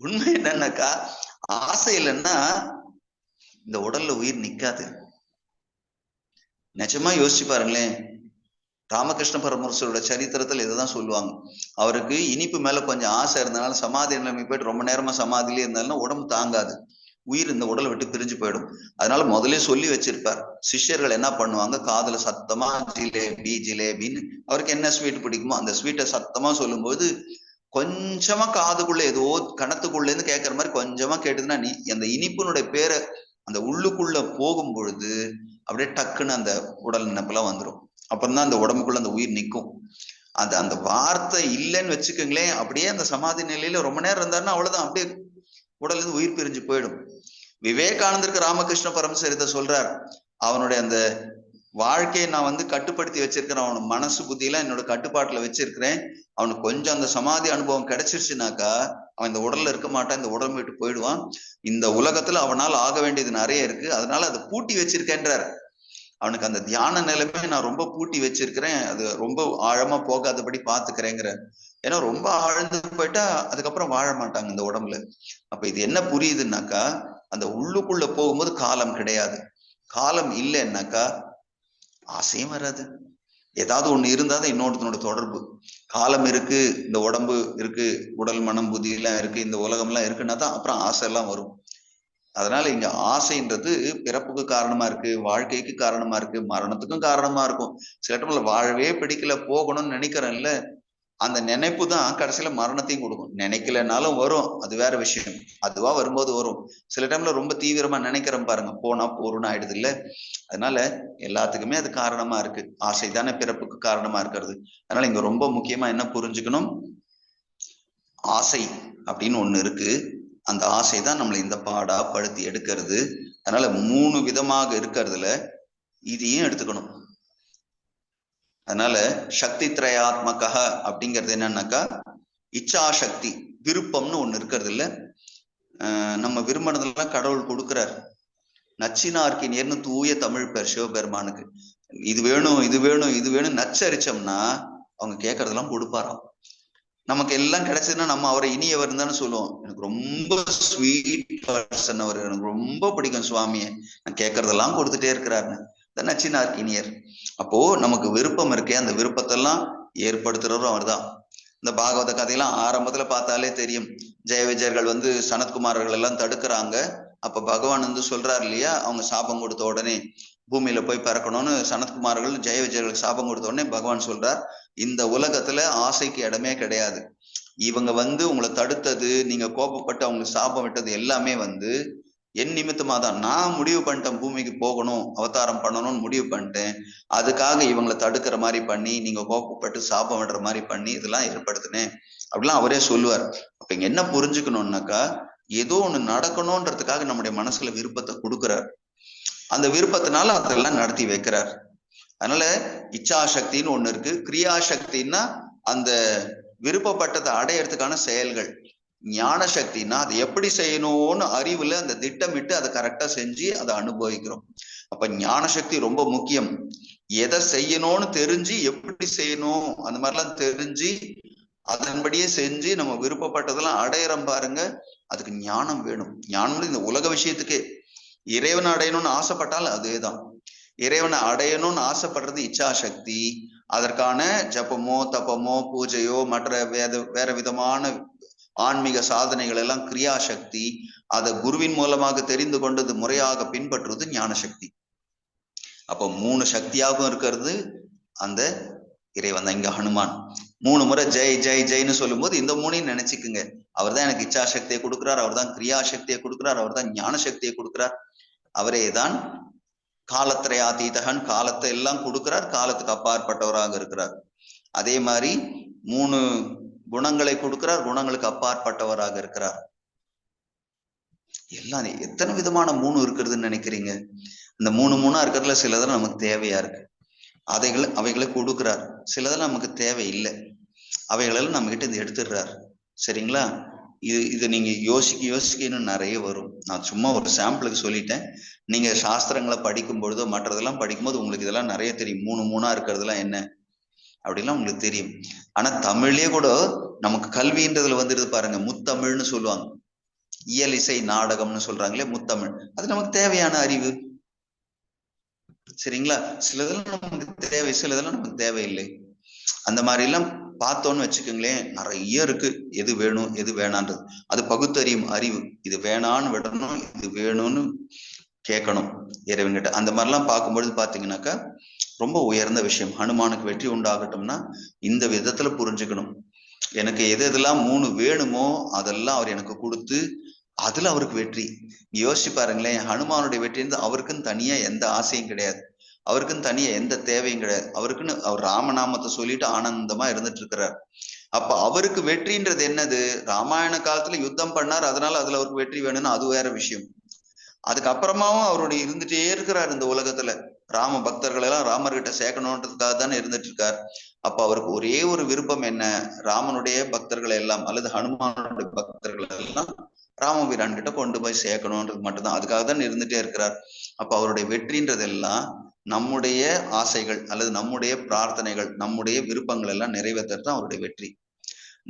A: உண்மை என்னன்னாக்கா, ஆசை இல்லைன்னா இந்த உடல்ல உயிர் நிக்காது. நிஜமா யோசிச்சு பாருங்களேன். ராமகிருஷ்ண பரமஹம்சரோட சரித்திரத்துல இதுதான் சொல்லுவாங்க. அவருக்கு இனிப்பு மேல கொஞ்சம் ஆசை இருந்தனால சமாதி நிலைமை போயிட்டு ரொம்ப நேரமா சமாதிலே இருந்தாலும் உடம்பு தாங்காது, உயிர் இந்த உடலை விட்டு பிரிஞ்சு போயிடும். அதனால முதலே சொல்லி வச்சிருப்பார். சிஷ்யர்கள் என்ன பண்ணுவாங்க, காதுல சத்தமா ஜிலேபி ஜிலேபின்னு, அவருக்கு என்ன ஸ்வீட் பிடிக்குமோ அந்த ஸ்வீட்டை சத்தமா சொல்லும்போது கொஞ்சமா காதுக்குள்ள ஏதோ கணத்துக்குள்ள இருந்து கேட்கற மாதிரி கொஞ்சமா கேட்டுதுன்னா நீ அந்த இனிப்புனுடைய பேரை அந்த உள்ளுக்குள்ள போகும் பொழுது அப்படியே டக்குன்னு அந்த உடல் நினைப்பெல்லாம் வந்துடும். அப்புறம்தான் அந்த உடம்புக்குள்ள அந்த உயிர் நிற்கும். அந்த வார்த்தை இல்லைன்னு வச்சுக்கோங்களேன், அப்படியே அந்த சமாதி நிலையில ரொம்ப நேரம் இருந்தாருன்னா அவ்வளவுதான், அப்படியே உடல்ல இருந்து உயிர் பிரிஞ்சு போயிடும். விவேகானந்தருக்கு ராமகிருஷ்ண பரமஹம்சர் இதை சொல்றார். அவனுடைய அந்த வாழ்க்கையை நான் வந்து கட்டுப்படுத்தி வச்சிருக்கிறேன், அவனு மனசு புத்தியெல்லாம் என்னோட கட்டுப்பாட்டுல வச்சிருக்கிறேன். அவனுக்கு கொஞ்சம் அந்த சமாதி அனுபவம் கிடைச்சிருச்சுனாக்கா அவன் இந்த உடல்ல இருக்க மாட்டான், இந்த உடம்பு விட்டு போயிடுவான். இந்த உலகத்துல அவனால் ஆக வேண்டியது நிறைய இருக்கு, அதனால அதை பூட்டி வச்சிருக்கேன்றார். அவனுக்கு அந்த தியான நிலைமை நான் ரொம்ப பூட்டி வச்சிருக்கிறேன், அது ரொம்ப ஆழமா போகாதபடி பாத்துக்கிறேங்கிற. ஏன்னா ரொம்ப ஆழ்ந்து போயிட்டா அதுக்கப்புறம் வாழ மாட்டாங்க இந்த உடம்புல. அப்ப இது என்ன புரியுதுன்னாக்கா, அந்த உள்ளுக்குள்ள போகும்போது காலம் கிடையாது. காலம் இல்லைன்னாக்கா ஆசையும் வராது. ஏதாவது ஒண்ணு இருந்தாதான் இன்னொருத்தனோட தொடர்பு. காலம் இருக்கு, இந்த உடம்பு இருக்கு, உடல் மனம் புத்தி எல்லாம் இருக்கு, இந்த உலகம் எல்லாம் இருக்குன்னா தான் அப்புறம் ஆசை எல்லாம் வரும். அதனால இங்க ஆசைன்றது பிறப்புக்கு காரணமா இருக்கு, வாழ்க்கைக்கு காரணமா இருக்கு, மரணத்துக்கும் காரணமா இருக்கும். சில டைம்ல வாழவே பிடிக்கல, போகணும்னு நினைக்கிறேன்ல, அந்த நினைப்பு தான் கடைசியில மரணத்தையும் கொடுக்கும். நினைக்கலனாலும் வரும், அது வேற விஷயம், அதுவா வரும்போது வரும். சில டைம்ல ரொம்ப தீவிரமா நினைக்கிறோம் பாருங்க, போனா போறோம்னு ஆயிடுது இல்ல. அதனால எல்லாத்துக்குமே அது காரணமா இருக்கு. ஆசை தானே பிறப்புக்கு காரணமா இருக்கிறது. அதனால இங்க ரொம்ப முக்கியமா என்ன புரிஞ்சுக்கணும், ஆசை அப்படின்னு ஒண்ணு இருக்கு. அந்த ஆசை தான் நம்மளை இந்த பாடா படுத்தி எடுக்கிறது. அதனால 3 விதமாக இருக்கிறதுல இதையும் எடுத்துக்கணும். அதனால சக்தி திரையாத்மக அப்படிங்கிறது என்னன்னாக்கா, இச்சா சக்தி, விருப்பம்னு ஒண்ணு இருக்கிறது இல்ல. நம்ம விரும்பினதெல்லாம் கடவுள் கொடுக்கிறார். நச்சினார்க்கினியர்னு தூய தமிழ் பேர் சிவபெருமானுக்கு. இது வேணும் இது வேணும் இது வேணும் நச்சரிச்சோம்னா அவங்க கேட்கறதெல்லாம் கொடுப்பாராம். நமக்கு எல்லாம் கிடைச்சதுன்னா நம்ம அவரை இனியவர் தானே சொல்லுவோம். எனக்கு ரொம்ப ஸ்வீட் பர்சன் அவர், எனக்கு ரொம்ப பிடிக்கும் சுவாமியை, நான் கேட்கறதெல்லாம் கொடுத்துட்டே இருக்கிறாருன்னு நச்சினார்க்கு இனியர். அப்போ நமக்கு விருப்பம் இருக்கே, அந்த விருப்பத்தெல்லாம் ஏற்படுத்துறவரும் அவர் தான். இந்த பாகவத கதையெல்லாம் ஆரம்பத்துல பார்த்தாலே தெரியும். ஜெய விஜயர்கள் வந்து சனத்குமாரர்கள் எல்லாம் தடுக்கிறாங்க. அப்ப பகவான் வந்து சொல்றாரு இல்லையா, அவங்க சாபம் கொடுத்த உடனே பூமியில போய் பிறக்கணும்னு சனத்குமார்கள் ஜெய விஜயர்களுக்கு சாபம் கொடுத்த உடனே பகவான் சொல்றார், இந்த உலகத்துல ஆசைக்கு இடமே கிடையாது. இவங்க வந்து உங்களை தடுத்தது, நீங்க கோபப்பட்டு அவங்களுக்கு சாபம் விட்டது எல்லாமே வந்து என் நிமித்தமா தான். நான் முடிவு பண்ணிட்டேன் பூமிக்கு போகணும், அவதாரம் பண்ணணும்னு முடிவு பண்ணிட்டேன். அதுக்காக இவங்களை தடுக்கிற மாதிரி பண்ணி, நீங்க கோபப்பட்டு சாபம் விடுற மாதிரி பண்ணி இதெல்லாம் ஏற்படுத்தினேன் அப்படிலாம் அவரே சொல்லுவார். அப்ப இங்க என்ன புரிஞ்சுக்கணும்னாக்கா, ஏதோ ஒண்ணு நடக்கணும்ன்றதுக்காக நம்முடைய மனசுல விருப்பத்தை கொடுக்கிறார். அந்த விருப்பத்தினால அதெல்லாம் நடத்தி வைக்கிறார். அதனால இச்சா சக்தின்னு ஒண்ணு இருக்கு. கிரியா சக்தின்னா அந்த விருப்பப்பட்டதை அடையறதுக்கான செயல்கள். ஞான சக்தினா அதை எப்படி செய்யணும்னு அறிவுல அந்த திட்டமிட்டு அதை கரெக்டா செஞ்சு அதை அனுபவிக்கிறோம். அப்ப ஞான சக்தி ரொம்ப முக்கியம். எதை செய்யணும்னு தெரிஞ்சு எப்படி செய்யணும் அந்த மாதிரிலாம் தெரிஞ்சு அதன்படியே செஞ்சு நம்ம விருப்பப்பட்டதெல்லாம் அடையிறோம் பாருங்க, அதுக்கு ஞானம் வேணும். ஞானம் இந்த உலக விஷயத்துக்கே. இறைவனை அடையணும்னு ஆசைப்பட்டால் அதேதான். இறைவனை அடையணும்னு ஆசைப்படுறது இச்சா சக்தி. அதற்கான ஜபமோ தபமோ பூஜையோ மற்ற வேற விதமான ஆன்மீக சாதனைகள் எல்லாம் கிரியா சக்தி. அதை குருவின் மூலமாக தெரிந்து கொண்டது முறையாக பின்பற்றுவது ஞான சக்தி. அப்போ 3 சக்தியாகவும் இருக்கிறது அந்த இறைவன் தான். இங்க ஹனுமான் 3 முறை ஜெய் ஜெய் ஜெய்னு சொல்லும் போது இந்த 3ஐயும் நினைச்சுக்குங்க. அவர் தான் எனக்கு இச்சா சக்தியை கொடுக்கிறார், அவர் தான் கிரியா சக்தியை கொடுக்கிறார், அவர் தான் ஞான சக்தியை கொடுக்கிறார். அவரே தான் காலத்திரையாதீதகன், காலத்தை எல்லாம் கொடுக்கிறார், காலத்துக்கு அப்பாற்பட்டவராக இருக்கிறார். அதே மாதிரி 3 குணங்களை கொடுக்கிறார், குணங்களுக்கு அப்பாற்பட்டவராக இருக்கிறார். எல்லாம் எத்தனை விதமான 3 இருக்கிறதுன்னு நினைக்கிறீங்க? இந்த 3 இருக்கிறதுல சிலதெல்லாம் நமக்கு தேவையா இருக்கு, அவைகளை கொடுக்கிறார். சிலதெல்லாம் நமக்கு தேவை இல்லை, அவைகளெல்லாம் நம்ம கிட்ட இருந்து எடுத்துடுறார். சரிங்களா? இது நீங்க யோசிக்கணும் நிறைய வரும். நான் சும்மா ஒரு சாம்பிளுக்கு சொல்லிட்டேன். நீங்க சாஸ்திரங்களை படிக்கும் பொழுதோ மற்றதெல்லாம் படிக்கும்போது உங்களுக்கு இதெல்லாம் நிறைய தெரியும். 3 இருக்கிறதுலாம் என்ன அப்படிலாம் உங்களுக்கு தெரியும். ஆனா தமிழ்லயே கூட நமக்கு கல்வின்றதுல வந்துடுது பாருங்க, முத்தமிழ்னு சொல்லுவாங்க. இயல் இசை நாடகம்னு சொல்றாங்களே முத்தமிழ், அது நமக்கு தேவையான அறிவு. சரிங்களா? சிலதெல்லாம் நமக்கு தேவை, சிலதெல்லாம் நமக்கு தேவையில்லை. அந்த மாதிரி எல்லாம் பார்த்தோன்னு வச்சுக்கோங்களேன், நிறைய இருக்கு எது வேணும் எது வேணான்றது. அது பகுத்தறியும் அறிவு. இது வேணான்னு விடணும், இது வேணும்னு கேட்கணும் இறைவன்கிட்ட. அந்த மாதிரிலாம் பார்க்கும்பொழுது பாத்தீங்கன்னாக்கா ரொம்ப உயர்ந்த விஷயம். ஹனுமானுக்கு வெற்றி உண்டாகட்டும்னா இந்த விதத்துல புரிஞ்சுக்கணும். எனக்கு எது எதெல்லாம் 3 வேணுமோ அதெல்லாம் அவர் எனக்கு கொடுத்து அதுல அவருக்கு வெற்றி. யோசிச்சு பாருங்களேன், ஹனுமானுடைய வெற்றி அவருக்குன்னு தனியா எந்த ஆசையும் கிடையாது, அவருக்குன்னு தனியா எந்த தேவையும் கிடையாது. அவருக்குன்னு அவர் ராமநாமத்தை சொல்லிட்டு ஆனந்தமா இருந்துட்டு இருக்கிறார். அப்ப அவருக்கு வெற்றின்றது என்னது? ராமாயண காலத்துல யுத்தம் பண்ணார், அதனால அதுல அவருக்கு வெற்றி வேணும்னு அது வேற விஷயம். அதுக்கப்புறமாவும் அவருடைய இருந்துட்டே இருக்கிறார் இந்த உலகத்துல. ராம பக்தர்கள் எல்லாம் ராமர்கிட்ட சேர்க்கணுன்றதுக்காக தானே இருந்துட்டு இருக்கார். அப்ப அவருக்கு ஒரே ஒரு விருப்பம் என்ன, ராமனுடைய பக்தர்களை எல்லாம் அல்லது ஹனுமானுடைய பக்தர்கள் எல்லாம் ராமபிரான் கிட்ட கொண்டு போய் சேர்க்கணும்ன்றது மட்டும்தான். அதுக்காக தான் இருந்துட்டே இருக்கிறார். அப்ப அவருடைய வெற்றின்றதெல்லாம் நம்முடைய ஆசைகள் அல்லது நம்முடைய பிரார்த்தனைகள், நம்முடைய விருப்பங்கள் எல்லாம் நிறைவேற்றது தான் அவருடைய வெற்றி.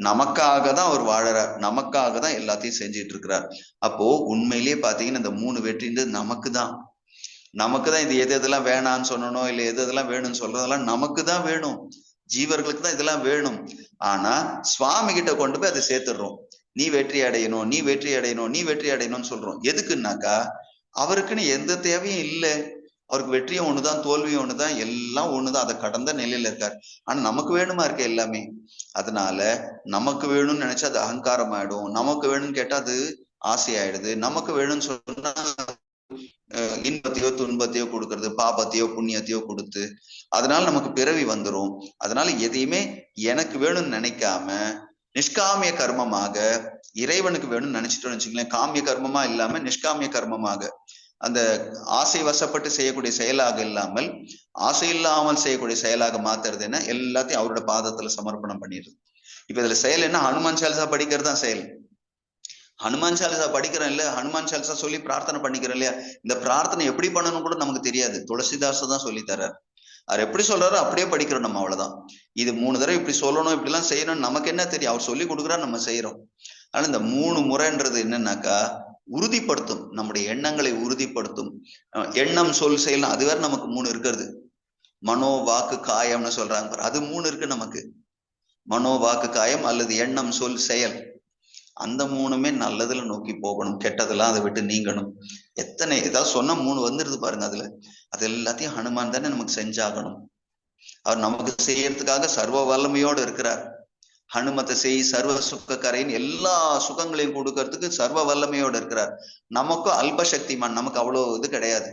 A: நமக்காக தான் அவர் வாழறார், நமக்காக தான் எல்லாத்தையும் செஞ்சிட்டு இருக்கிறார். அப்போ உண்மையிலேயே பாத்தீங்கன்னா இந்த 3 வெற்றின்றது நமக்கு தான். இது எது எதெல்லாம் வேணான்னு சொன்னனோ இல்ல எது எதெல்லாம் வேணும்னு சொல்றதெல்லாம் நமக்கு தான் வேணும், ஜீவர்களுக்கு தான் இதெல்லாம் வேணும். ஆனா சுவாமி கிட்ட கொண்டு போய் அதை சேர்த்துடுறோம். நீ வெற்றி அடையணும், நீ வெற்றி அடையணும், நீ வெற்றி அடையணும்னு சொல்றோம். எதுக்குன்னாக்கா அவருக்குன்னு எந்த தேவையும் இல்லை. அவருக்கு வெற்றியும் ஒண்ணுதான், தோல்வியும் ஒண்ணுதான், எல்லாம் ஒண்ணுதான். அதை கடந்த நிலையில இருக்காரு. ஆனா நமக்கு வேணுமா இருக்க எல்லாமே. அதனால நமக்கு வேணும்னு நினைச்சா அது அகங்காரம் ஆயிடும், நமக்கு வேணும்னு கேட்டா அது ஆசை ஆயிடுது. நமக்கு வேணும்னு சொன்னா இன்பத்தையோ துன்பத்தையோ கொடுக்கறது, பாபத்தையோ புண்ணியத்தையோ கொடுத்து அதனால நமக்கு பிறவி வந்துடும். அதனால எதையுமே எனக்கு வேணும்னு நினைக்காம நிஷ்காமிய கர்மமாக இறைவனுக்கு வேணும்னு நினைச்சிட்டோம்னு வச்சுக்கலேன். காமிய கர்மமா இல்லாம நிஷ்காமிய கர்மமாக, அந்த ஆசை வசப்பட்டு செய்யக்கூடிய செயலாக இல்லாமல் ஆசை இல்லாமல் செய்யக்கூடிய செயலாக மாத்துறது என்ன, எல்லாத்தையும் அவரோட பாதத்துல சமர்ப்பணம் பண்ணிடுது. இப்ப இதுல செயல் என்ன, ஹனுமான் சாலிசா படிக்கிறது தான் செயல். ஹனுமான் சாலிசா படிக்கிறேன் இல்ல, ஹனுமான் சாலிசா சொல்லி பிரார்த்தனை பண்ணிக்கிறேன் இல்லையா, இந்த பிரார்த்தனை எப்படி பண்ணணும் கூட நமக்கு தெரியாது. துளசிதாச தான் சொல்லி தர்றார். அவர் எப்படி சொல்றாரோ அப்படியே படிக்கிறோம் நம்ம, அவ்வளவுதான். இது 3 தடவை இப்படி சொல்லணும், இப்படி எல்லாம் செய்யணும், நமக்கு என்ன தெரியும், அவர் சொல்லி கொடுக்குறா, நம்ம செய்யறோம். ஆனா இந்த 3 முறைன்றது என்னன்னாக்கா உறுதிப்படுத்தும், நம்முடைய எண்ணங்களை உறுதிப்படுத்தும். எண்ணம் சொல் செயல் அது வேற நமக்கு 3 இருக்கிறது. மனோ வாக்கு காயம்னு சொல்றாங்க, அது 3 இருக்கு நமக்கு. மனோ வாக்கு காயம் அல்லது எண்ணம் சொல் செயல், அந்த 3மே நல்லதுல நோக்கி போகணும், கெட்டதெல்லாம் அதை விட்டு நீங்கணும். எத்தனை ஏதாவது சொன்னா 3 வந்துருது பாருங்க அதுல. அது எல்லாத்தையும் ஹனுமான் தானே நமக்கு செஞ்சாகணும். அவர் நமக்கு செய்யறதுக்காக சர்வ வல்லமையோடு இருக்கிறார். ஹனுமத்தை செய் சர்வ சுக்க கரையின், எல்லா சுகங்களையும் கொடுக்கறதுக்கு சர்வ வல்லமையோடு இருக்கிறார். நமக்கும் அல்பசக்திமான், நமக்கு அவ்வளவு இது கிடையாது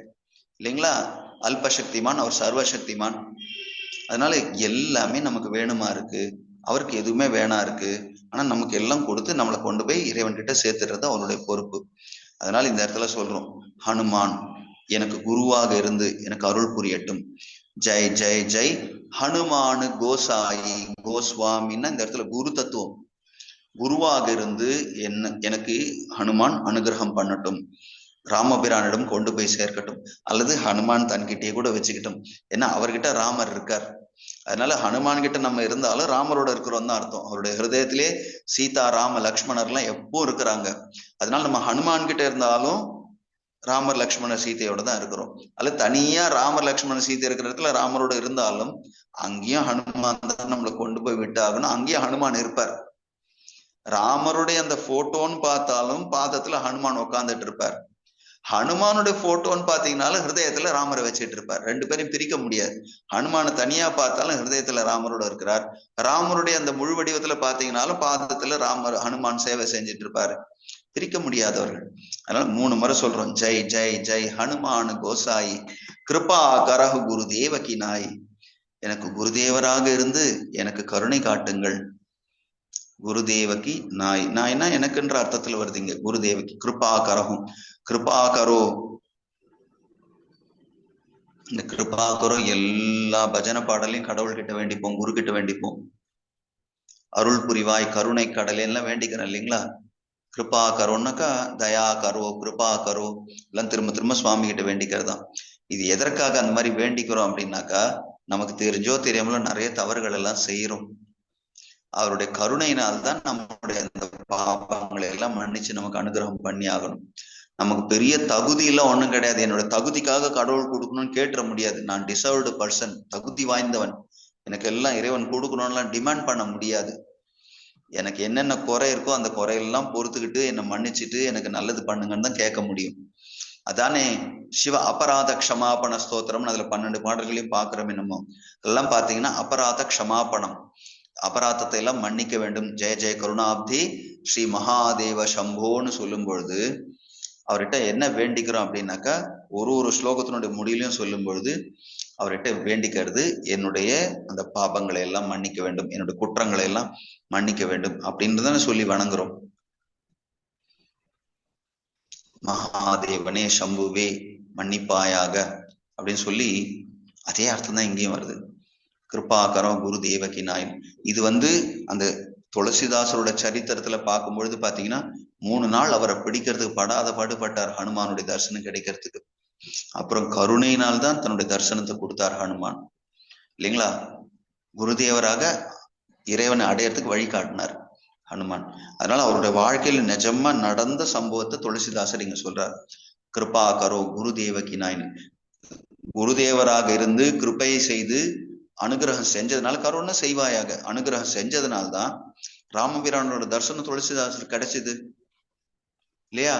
A: இல்லைங்களா. அல்பசக்திமான், அவர் சர்வசக்திமான். அதனால எல்லாமே நமக்கு வேணுமா இருக்கு, அவருக்கு எதுவுமே வேணா இருக்கு. ஆனா நமக்கு எல்லாம் கொடுத்து நம்மளை கொண்டு போய் இறைவன் கிட்ட சேர்த்துறது அவருடைய பொறுப்பு. அதனால இந்த இடத்துல சொல்றோம், ஹனுமான் எனக்கு குருவாக இருந்து எனக்கு அருள் புரியட்டும். ஜெய் ஜெய் ஜெய் ஹனுமானு கோசாயி கோஸ்வாமின்னா இந்த இடத்துல குரு தத்துவம். குருவாக இருந்து எனக்கு ஹனுமான் அனுகிரகம் பண்ணட்டும், ராமபிரானிடம் கொண்டு போய் சேர்க்கட்டும், அல்லது ஹனுமான் தன்கிட்டயே கூட வச்சுக்கிட்டோம். ஏன்னா அவர்கிட்ட ராமர் இருக்கார். அதனால ஹனுமான் கிட்ட நம்ம இருந்தாலும் ராமரோட இருக்கிறோம் தான் அர்த்தம். அவருடைய ஹிருதயத்திலே சீதா ராம லக்ஷ்மணர் எல்லாம் எப்போ இருக்கிறாங்க. அதனால நம்ம ஹனுமான் கிட்ட இருந்தாலும் ராமர் லக்ஷ்மணர் சீதையோட தான் இருக்கிறோம். அல்ல தனியா ராமர் லக்ஷ்மணர் சீதை இருக்கிற இடத்துல ராமரோட இருந்தாலும் அங்கேயும் ஹனுமான் தான் நம்மளை கொண்டு போய் விட்டாகணும். அங்கேயும் ஹனுமான் இருப்பார். ராமருடைய அந்த போட்டோன்னு பார்த்தாலும் பாதத்துல ஹனுமான் உட்கார்ந்துட்டு இருப்பார். ஹனுமானுடைய போட்டோன்னு பாத்தீங்கன்னாலும் ஹிருதயத்துல ராமரை வச்சுட்டு இருப்பார். 2 பேரையும் பிரிக்க முடியாது. ஹனுமான தனியா பார்த்தாலும் ஹிருதயத்துல ராமரோட இருக்கிறார். ராமருடைய அந்த முழு வடிவத்துல பாத்தீங்கன்னாலும் பாதத்துல ஹனுமான் சேவை செஞ்சுட்டு இருப்பாரு. பிரிக்க முடியாதவர்கள். அதனால 3 முறை சொல்றோம், ஜெய் ஜெய் ஜெய் ஹனுமான் கோசாயி கிருபா கரஹு குரு தேவகி நாய். எனக்கு குருதேவராக இருந்து எனக்கு கருணை காட்டுங்கள். குருதேவகி நாய், நாய்னா எனக்குன்ற அர்த்தத்துல வருதுங்க. குருதேவகி கிருபா கரகும், கிருபா கரோ, இந்த கிருபா கரோ எல்லா பஜனை பாடலையும் கடவுள் கிட்ட வேண்டிப்போம், குரு கிட்ட வேண்டிப்போம். அருள் புரிவாய் கருணை கடலை எல்லாம் வேண்டிக்கிறேன் இல்லைங்களா. கிருபா கரோன்னாக்கா தயா கரோ, கிருபா கரோ எல்லாம் திரும்ப திரும்ப சுவாமி கிட்ட வேண்டிக்கிறதான். இது எதற்காக அந்த மாதிரி வேண்டிக்கிறோம் அப்படின்னாக்கா, நமக்கு தெரிஞ்சோ தெரியாமலோ நிறைய தவறுகள் எல்லாம் செய்யறோம். அவருடைய கருணையினால்தான் நம்முடைய அந்த பாவங்களை எல்லாம் மன்னிச்சு நமக்கு அனுகிரகம் பண்ணி ஆகணும். நமக்கு பெரிய தகுதி எல்லாம் ஒண்ணும் கிடையாது. என்னோட தகுதிக்காக கடவுள் கொடுக்கணும்னு கேட்டுற முடியாது. நான் டிசர்வ்டு பர்சன், தகுதி வாய்ந்தவன், எனக்கு எல்லாம் இறைவன் கொடுக்கணும்லாம் டிமாண்ட் பண்ண முடியாது. எனக்கு என்னென்ன குறை இருக்கோ அந்த குறையெல்லாம் பொறுத்துக்கிட்டு என்னை மன்னிச்சுட்டு எனக்கு நல்லது பண்ணுங்கன்னு தான் கேட்க முடியும். அதானே சிவ அபராத க்ஷமாபண ஸ்தோத்திரம்னு அதுல 12 பாடல்களையும் பாக்குறோம். என்னமோ எல்லாம் பாத்தீங்கன்னா அபராத க்ஷமாபணம், அபராதத்தை எல்லாம் மன்னிக்க வேண்டும். ஜெய ஜெய கருணாப்தி ஸ்ரீ மகாதேவ சம்போன்னு சொல்லும் பொழுது அவர்கிட்ட என்ன வேண்டிக்கிறோம் அப்படின்னாக்கா, ஒரு ஸ்லோகத்தினுடைய முடியிலையும் சொல்லும் பொழுது அவர்கிட்ட வேண்டிக்கிறது, என்னுடைய அந்த பாபங்களை எல்லாம் மன்னிக்க வேண்டும், என்னுடைய குற்றங்களை எல்லாம் மன்னிக்க வேண்டும் அப்படின்றதான சொல்லி வணங்குறோம். மகாதேவனே சம்புவே மன்னிப்பாயாக அப்படின்னு சொல்லி அதே அர்த்தம் தான் இங்கேயும் வருது. கிருபாகரம் குரு தேவகி நாயன். இது அந்த துளசிதாசரோட சரித்திரத்துல பார்க்கும்பொழுது பாத்தீங்கன்னா 3 நாள் அவரை பிடிக்கிறதுக்கு படாத பாடுபட்டார் ஹனுமானுடைய தரிசனம் கிடைக்கிறதுக்கு. அப்புறம் கருணையினால் தான் தன்னுடைய தரிசனத்தை கொடுத்தார் ஹனுமான் இல்லைங்களா. குருதேவராக இறைவனை அடையறதுக்கு வழி காட்டினார் ஹனுமான். அதனால அவருடைய வாழ்க்கையில நிஜமா நடந்த சம்பவத்தை துளசிதாசர் இங்க சொல்றார். கிருபாகரோ குரு தேவகி நாயன். குருதேவராக இருந்து கிருப்பையை செய்து அனுகிரகம் செஞ்சதுனால, கருணை செய்வாயாக அனுகிரகம் செஞ்சதுனால்தான் ராமபிரானோட தரிசனம் துளசிதாசர் கிடைச்சது இல்லையா.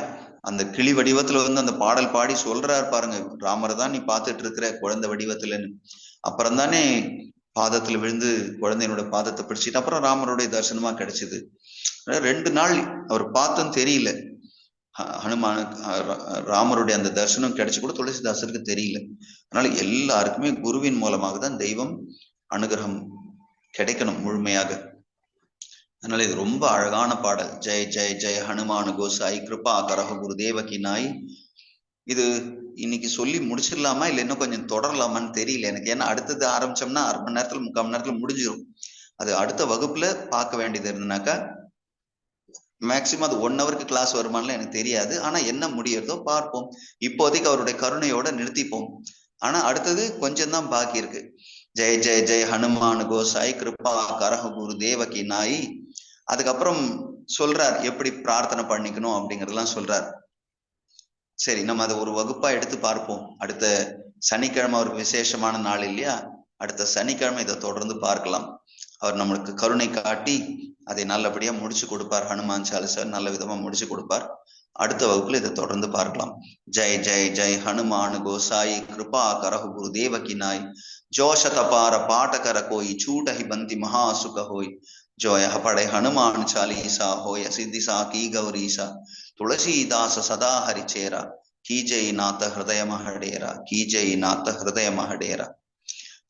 A: அந்த கிளி வடிவத்துல அந்த பாடல் பாடி சொல்றாரு பாருங்க, ராமரை தான் நீ பார்த்துட்டு இருக்கிற குழந்தை வடிவத்துலன்னு. அப்புறம் தானே பாதத்துல விழுந்து குழந்தையனோட பாதத்தை பிடிச்சிட்டு அப்புறம் ராமருடைய தரிசனமா கிடைச்சது. 2 நாள் அவர் பார்த்தோன்னு தெரியல ஹனுமானுக்கு. ராமருடைய அந்த தரிசனம் கிடைச்சு கூட துளசிதாசருக்கு தெரியல. அதனால எல்லாருக்குமே குருவின் மூலமாக தான் தெய்வம் அனுகிரகம் கிடைக்கணும் முழுமையாக. அதனால இது ரொம்ப அழகான பாடல். ஜெய ஜெய ஜெய ஹனுமானு கோசாய் கிருபா கரக குரு தேவகி நாய். இது இன்னைக்கு சொல்லி முடிச்சிடலாமா இல்ல இன்னும் கொஞ்சம் தொடரலாமான்னு தெரியல எனக்கு. ஏன்னா அடுத்தது ஆரம்பிச்சோம்னா 1/2 மணி நேரத்துல 3/4 மணி நேரத்துல முடிஞ்சிடும். அது அடுத்த வகுப்புல பார்க்க வேண்டியது இருந்தனாக்கா மேக்சிமம் அது 1 ஹவருக்கு கிளாஸ் வருமானு எனக்கு தெரியாது. ஆனா என்ன முடியறதோ பார்ப்போம். இப்போதைக்கு அவருடைய கருணையோட நிறுத்திப்போம். ஆனா அடுத்தது கொஞ்சம் தான் பாக்கி இருக்கு. ஜெய ஜெய ஜெய ஹனுமான் கோசாய் கிருபா கரக குரு தேவகி நாய். அதுக்கப்புறம் சொல்றார் எப்படி பிரார்த்தனை பண்ணிக்கணும் அப்படிங்கறதெல்லாம் சொல்றார். சரி, நம்ம அதை ஒரு வகுப்பா எடுத்து பார்ப்போம். அடுத்த சனிக்கிழமை அவருக்கு விசேஷமான நாள் இல்லையா, அடுத்த சனிக்கிழமை இதை தொடர்ந்து பார்க்கலாம். அவர் நம்மளுக்கு கருணை காட்டி அதை நல்லபடியா முடிச்சு கொடுப்பார். ஹனுமான் சாலிசா நல்ல விதமா முடிச்சு கொடுப்பார். அடுத்த வகுப்புல இதை தொடர்ந்து பார்க்கலாம். ஜெய் ஜெய் ஜெய் ஹனுமான் கோசாய் கிருபா கரஹ குரு தேவகி நாய். जो शत पार पाठ कर कोई छूट ही बंती महासुख होय. जो यह पढ़े हनुमान चालीसा होय सिद्धि सा की गौरीसा. तुलसीदास सदा हरिचेरा कीजय नाथ हृदय महडेरा कीजय नाथ हृदय महडेरा.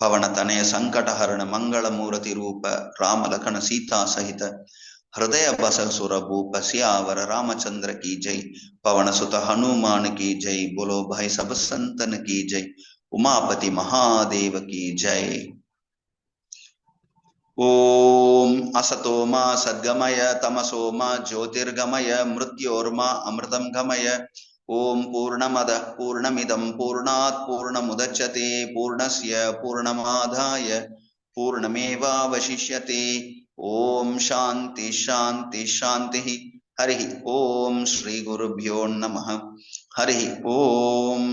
A: पवन तनय संकट हरण मंगल मूर्ति रूप राम लखन सीता सहित हृदय बस सुर भूप सियावर रामचंद्र की जय. पवन सुत हनुमान की जय. बोलो भाई सब संतन की जय. उमापति महादेव की जय. ओम असतो मा सद्गमय तमसो मा ज्योतिर्गमय मृत्योर्मा अमृतं गमय. ओम पूर्णमद पूर्णमिदं पूर्णात् पूर्णमुदच्यते पूर्णस्य पूर्णमादाय पूर्णमेवावशिष्यते. ओम शांति शांति शांति. हरि ओम श्री गुरुभ्यो नमः. हरि ओम.